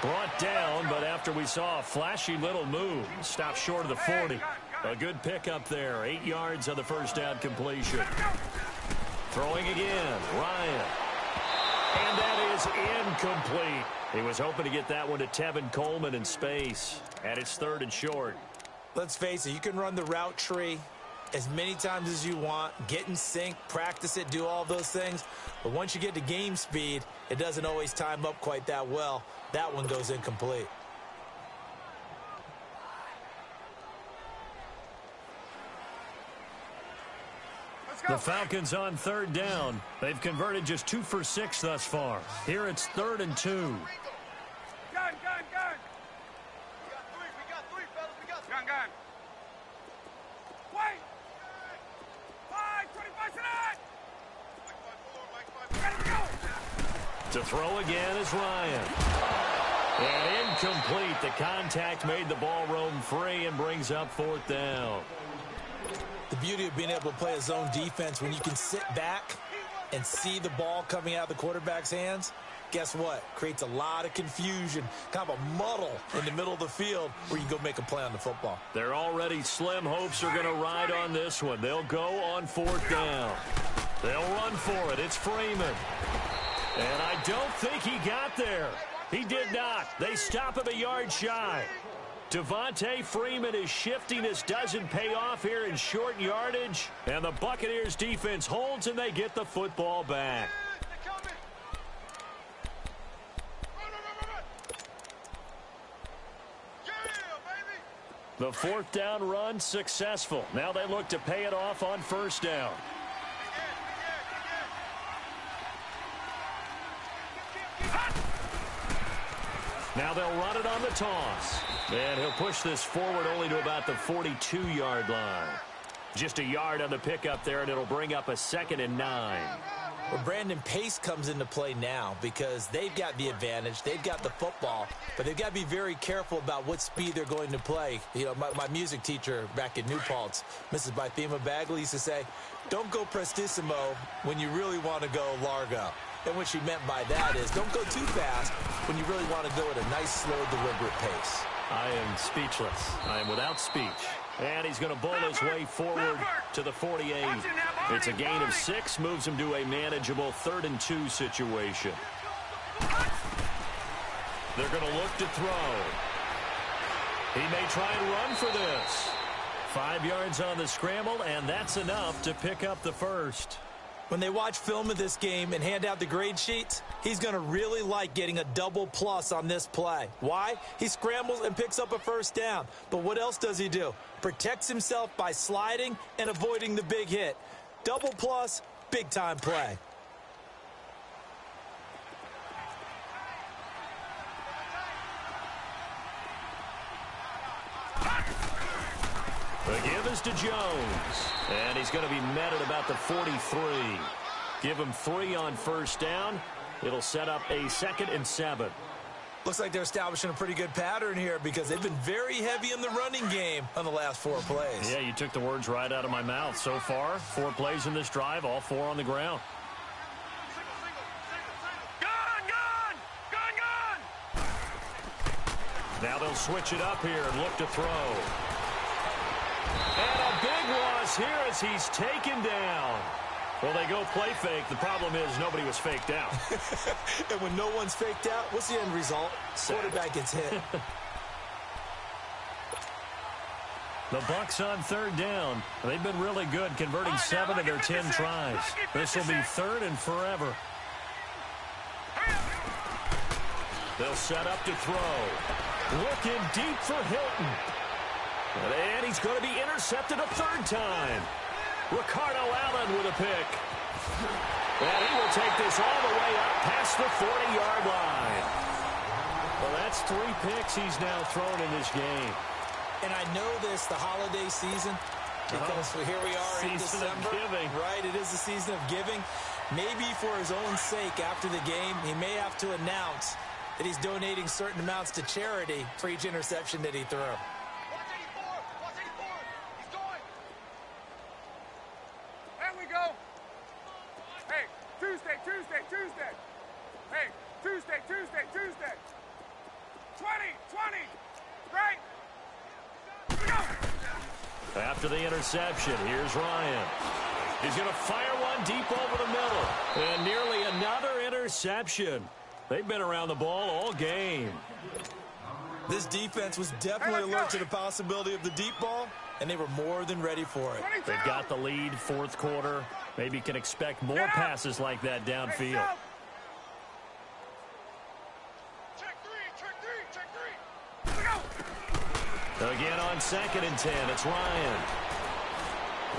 Brought down, but after we saw a flashy little move, stopped short of the 40. A good pickup there. 8 yards on the first down completion. Throwing again, Ryan. And that is incomplete. He was hoping to get that one to Tevin Coleman in space. And it's 3rd and short. Let's face it, you can run the route tree as many times as you want, get in sync, practice it, do all those things. But once you get to game speed, it doesn't always time up quite that well. That one goes incomplete. The Falcons on 3rd down. They've converted just 2 for 6 thus far. Here it's 3rd and 2. Gun! We got three, fellas. We got three. Gun. Wait! 5, 25 tonight! Mike 5-4, To throw again is Ryan. And incomplete. The contact made the ball roam free and brings up 4th down. The beauty of being able to play a zone defense when you can sit back and see the ball coming out of the quarterback's hands, guess what? Creates a lot of confusion, kind of a muddle in the middle of the field where you go make a play on the football. Their already slim hopes are going to ride on this one. They'll go on 4th down. They'll run for it. It's Freeman. And I don't think he got there. He did not. They stop him a yard shy. Devontae Freeman is shifting. This doesn't pay off here in short yardage. And the Buccaneers defense holds, and they get the football back. The 4th down run successful. Now they look to pay it off on 1st down. Now they'll run it on the toss. And he'll push this forward only to about the 42-yard line. Just a yard on the pickup there, and it'll bring up a 2nd and 9. Well, Brandon, pace comes into play now because they've got the advantage. They've got the football, but they've got to be very careful about what speed they're going to play. You know, my music teacher back in New Paltz, Mrs. Bythema Bagley, used to say, don't go prestissimo when you really want to go largo. And what she meant by that is don't go too fast when you really want to go at a nice, slow, deliberate pace. I am speechless. I am without speech. And he's going to bowl his way forward to the 48. It's a gain of 6, moves him to a manageable 3rd and 2 situation. They're going to look to throw. He may try and run for this. 5 yards on the scramble, and that's enough to pick up the 1st. When they watch film of this game and hand out the grade sheets, he's going to really like getting a double plus on this play. Why? He scrambles and picks up a 1st down. But what else does he do? Protects himself by sliding and avoiding the big hit. Double plus, big-time play. The give is to Jones. And he's going to be met at about the 43. Give him 3 on 1st down. It'll set up a 2nd and 7. Looks like they're establishing a pretty good pattern here because they've been very heavy in the running game on the last 4 plays. Yeah, you took the words right out of my mouth. So far, 4 plays in this drive, all 4 on the ground. Gun! Now they'll switch it up here and look to throw. And a big loss here as he's taken down. Well, they go play fake. The problem is nobody was faked out. And when no one's faked out, what's the end result? Quarterback gets hit. The Bucs on 3rd down. They've been really good, converting 7 of their 10 tries. This will be 3rd and forever. They'll set up to throw. Looking deep for Hilton. And he's going to be intercepted a third time. Ricardo Allen with a pick. And he will take this all the way up past the 40-yard line. Well, that's 3 picks he's now thrown in this game. And I know this, the holiday season, because here we are in December. Of giving. Right, it is the season of giving. Maybe for his own sake after the game, he may have to announce that he's donating certain amounts to charity for each interception that he threw. Watch 84. Watch 84. He's going. There we go. Hey, Tuesday. Hey, Tuesday. 20. Right. Here we go. After the interception, here's Ryan. He's going to fire one deep over the middle. And nearly another interception. They've been around the ball all game. This defense was definitely alert to the possibility of the deep ball, and they were more than ready for it. They've got the lead, fourth quarter. Maybe can expect more passes like that downfield. Check three. Here we go. Again on 2nd and 10, it's Ryan.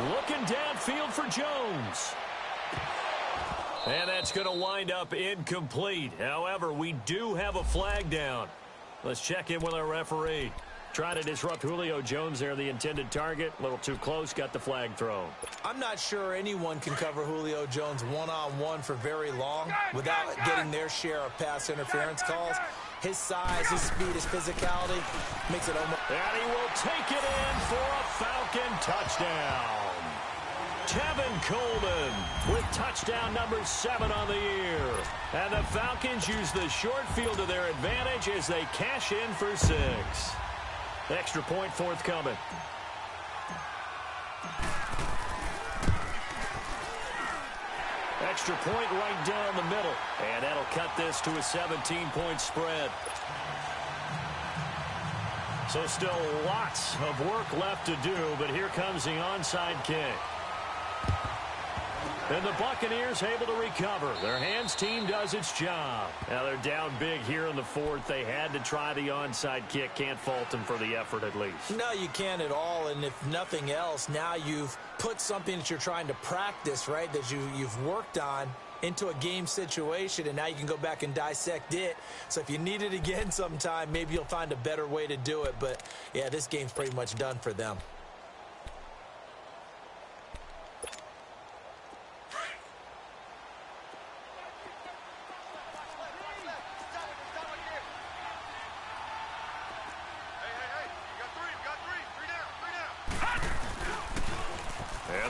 Looking downfield for Jones. And that's going to wind up incomplete. However, we do have a flag down. Let's check in with our referee. Trying to disrupt Julio Jones there, the intended target. A little too close, got the flag thrown. I'm not sure anyone can cover Julio Jones one-on-one for very long without getting their share of pass interference calls. His size, his speed, his physicality makes it almost... And he will take it in for a Falcon touchdown. Tevin Coleman with touchdown number 7 on the year. And the Falcons use the short field to their advantage as they cash in for 6. Extra point forthcoming. Extra point right down the middle. And that'll cut this to a 17-point spread. So still lots of work left to do, but here comes the onside kick. And the Buccaneers able to recover. Their hands team does its job. Now they're down big here in the 4th. They had to try the onside kick. Can't fault them for the effort at least. No, you can't at all. And if nothing else, now you've put something that you're trying to practice, right, that you've worked on into a game situation, and now you can go back and dissect it. So if you need it again sometime, maybe you'll find a better way to do it. But, yeah, this game's pretty much done for them.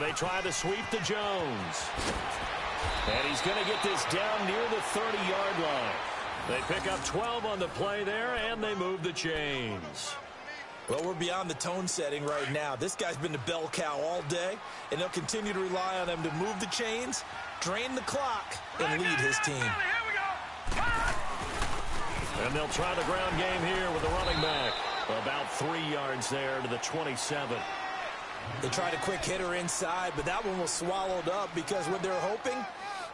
They try to sweep to Jones. And he's going to get this down near the 30-yard line. They pick up 12 on the play there, and they move the chains. Well, we're beyond the tone setting right now. This guy's been the bell cow all day, and they'll continue to rely on him to move the chains, drain the clock, and lead his team. And they'll try the ground game here with the running back. About 3 yards there to the 27. They tried a quick hitter inside, but that one was swallowed up because what they're hoping,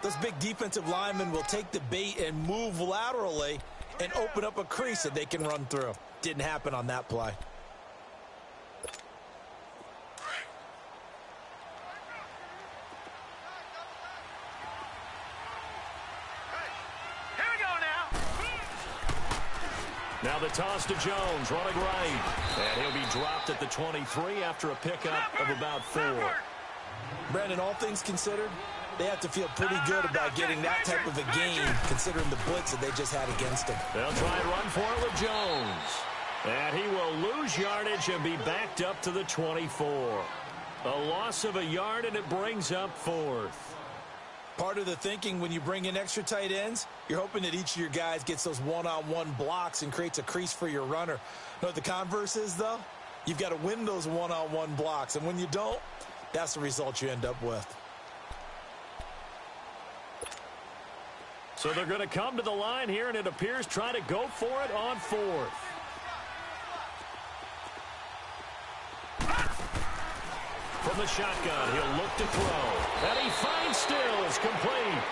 those big defensive linemen will take the bait and move laterally and open up a crease that they can run through. Didn't happen on that play. Now the toss to Jones, running right. And he'll be dropped at the 23 after a pickup of about 4. Brandon, all things considered, they have to feel pretty good about getting that type of a gain, considering the blitz that they just had against him. They'll try and run for it with Jones. And he will lose yardage and be backed up to the 24. A loss of a yard, and it brings up 4th. Part of the thinking when you bring in extra tight ends, you're hoping that each of your guys gets those one-on-one blocks and creates a crease for your runner. You know what the converse is, though? You've got to win those one-on-one blocks, and when you don't, that's the result you end up with. So they're going to come to the line here, and it appears try to go for it on 4th. From the shotgun, he'll look to throw. And he finds Stills, complete.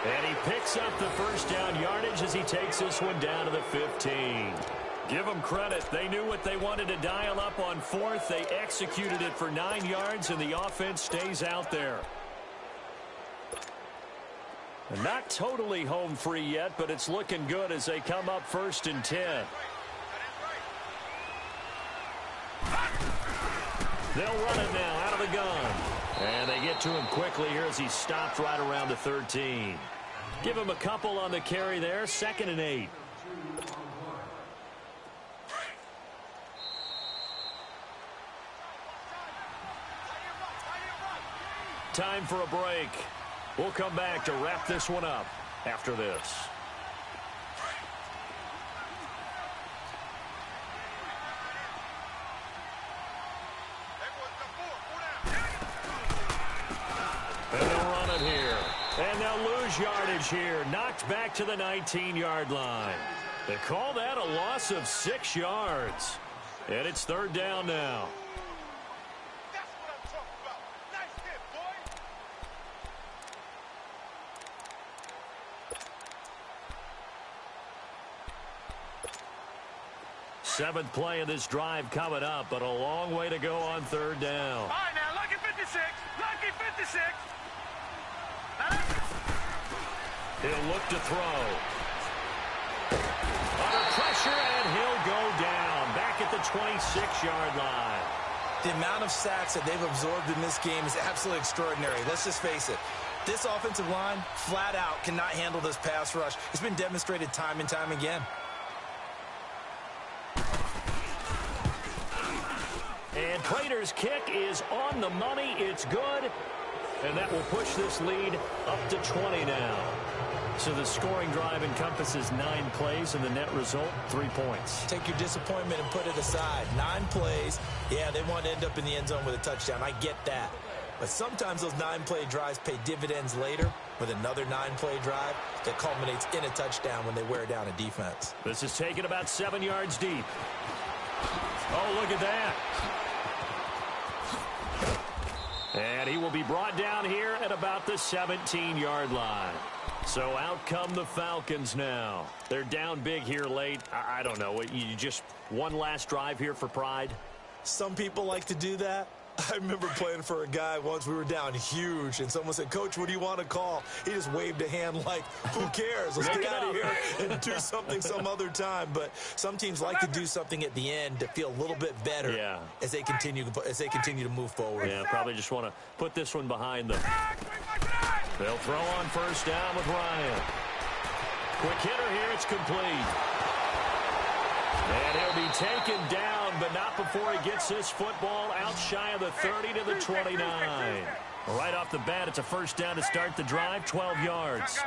And he picks up the first down yardage as he takes this one down to the 15. Give them credit. They knew what they wanted to dial up on fourth. They executed it for 9 yards, and the offense stays out there. Not totally home free yet, but it's looking good as they come up 1st and 10. They'll run it now out of the gun. And they get to him quickly here as he's stopped right around the 13. Give him a couple on the carry there. 2nd and 8. Time for a break. We'll come back to wrap this one up after this. And they'll run it here. And they'll lose yardage here. Knocked back to the 19-yard line. They call that a loss of 6 yards. And it's 3rd down now. That's what I'm talking about. Nice hit, boy. 7th play of this drive coming up, but a long way to go on 3rd down. All right, now, lucky 56. Lucky 56. He'll look to throw. Under pressure, and he'll go down. Back at the 26-yard line. The amount of sacks that they've absorbed in this game is absolutely extraordinary. Let's just face it. This offensive line, flat out, cannot handle this pass rush. It's been demonstrated time and time again. And Prater's kick is on the money. It's good. And that will push this lead up to 20 now. So the scoring drive encompasses 9 plays, and the net result, 3 points. Take your disappointment and put it aside. 9 plays. Yeah, they want to end up in the end zone with a touchdown. I get that. But sometimes those 9-play drives pay dividends later with another 9-play drive that culminates in a touchdown when they wear down a defense. This is taken about 7 yards deep. Oh, look at that. And he will be brought down here at about the 17-yard line. So out come the Falcons now. They're down big here late. I don't know. You just one last drive here for pride? Some people like to do that. I remember playing for a guy once. We were down huge, and someone said, "Coach, what do you want to call?" He just waved a hand like, who cares? Let's get out of here and do something some other time. But some teams like to do something at the end to feel a little bit better as they continue to move forward. Yeah, probably just want to put this one behind them. They'll throw on 1st down with Ryan. Quick hitter here. It's complete. And he'll be taken down, but not before he gets this football out shy of the 30 to the 29. Right off the bat, it's a 1st down to start the drive, 12 yards.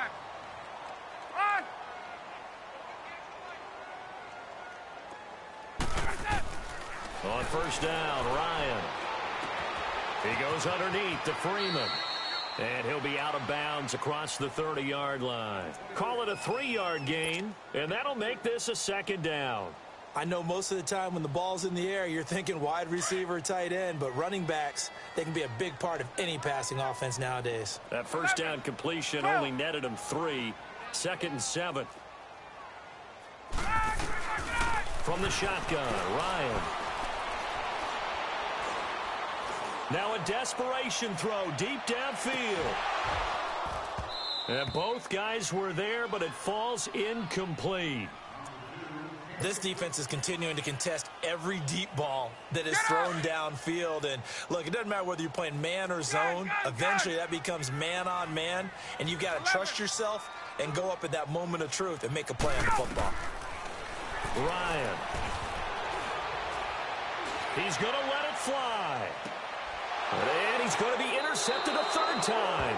On 1st down, Ryan. He goes underneath to Freeman. And he'll be out of bounds across the 30-yard line. Call it a 3-yard gain, and that'll make this a 2nd down. I know most of the time when the ball's in the air, you're thinking wide receiver, tight end, but running backs, they can be a big part of any passing offense nowadays. That 1st down completion only netted him 3. 2nd and 7. From the shotgun, Ryan. Now a desperation throw deep downfield. And both guys were there, but it falls incomplete. This defense is continuing to contest every deep ball that is thrown downfield. And, look, it doesn't matter whether you're playing man or zone. Eventually, that becomes man-on-man, and you've got to trust yourself and go up at that moment of truth and make a play on the football. Ryan. He's going to let it fly. And he's going to be intercepted a 3rd time.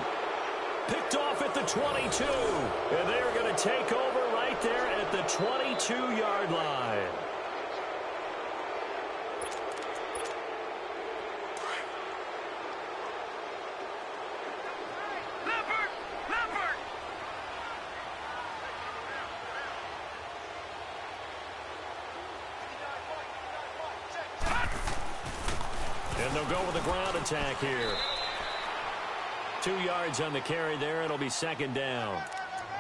Picked off at the 22. And they're going to take over right there at the 22-yard line. And they'll go with a ground attack here. 2 yards on the carry there. It'll be 2nd down.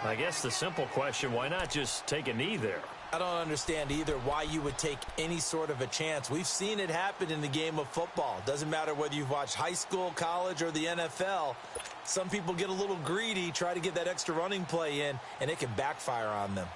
I guess the simple question, why not just take a knee there? I don't understand either why you would take any sort of a chance. We've seen it happen in the game of football. Doesn't matter whether you've watched high school, college, or the NFL. Some people get a little greedy, try to get that extra running play in, and it can backfire on them.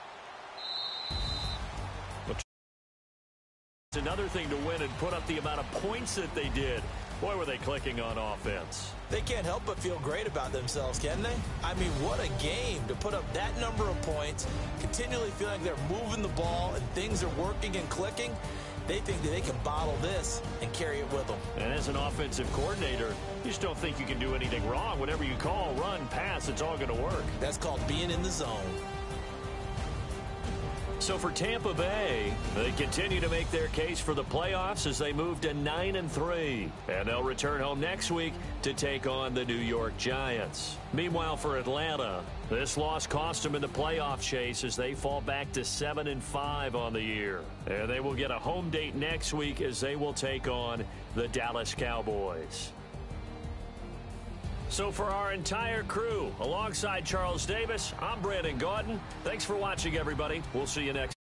It's another thing to win and put up the amount of points that they did. Boy, were they clicking on offense. They can't help but feel great about themselves, can they? I mean, what a game to put up that number of points, continually feeling like they're moving the ball and things are working and clicking. They think that they can bottle this and carry it with them. And as an offensive coordinator, you just don't think you can do anything wrong. Whatever you call, run, pass, it's all going to work. That's called being in the zone. So for Tampa Bay, they continue to make their case for the playoffs as they move to 9-3. And they'll return home next week to take on the New York Giants. Meanwhile, for Atlanta, this loss cost them in the playoff chase as they fall back to 7-5 on the year. And they will get a home date next week as they will take on the Dallas Cowboys. So for our entire crew, alongside Charles Davis, I'm Brandon Gaudin. Thanks for watching, everybody. We'll see you next.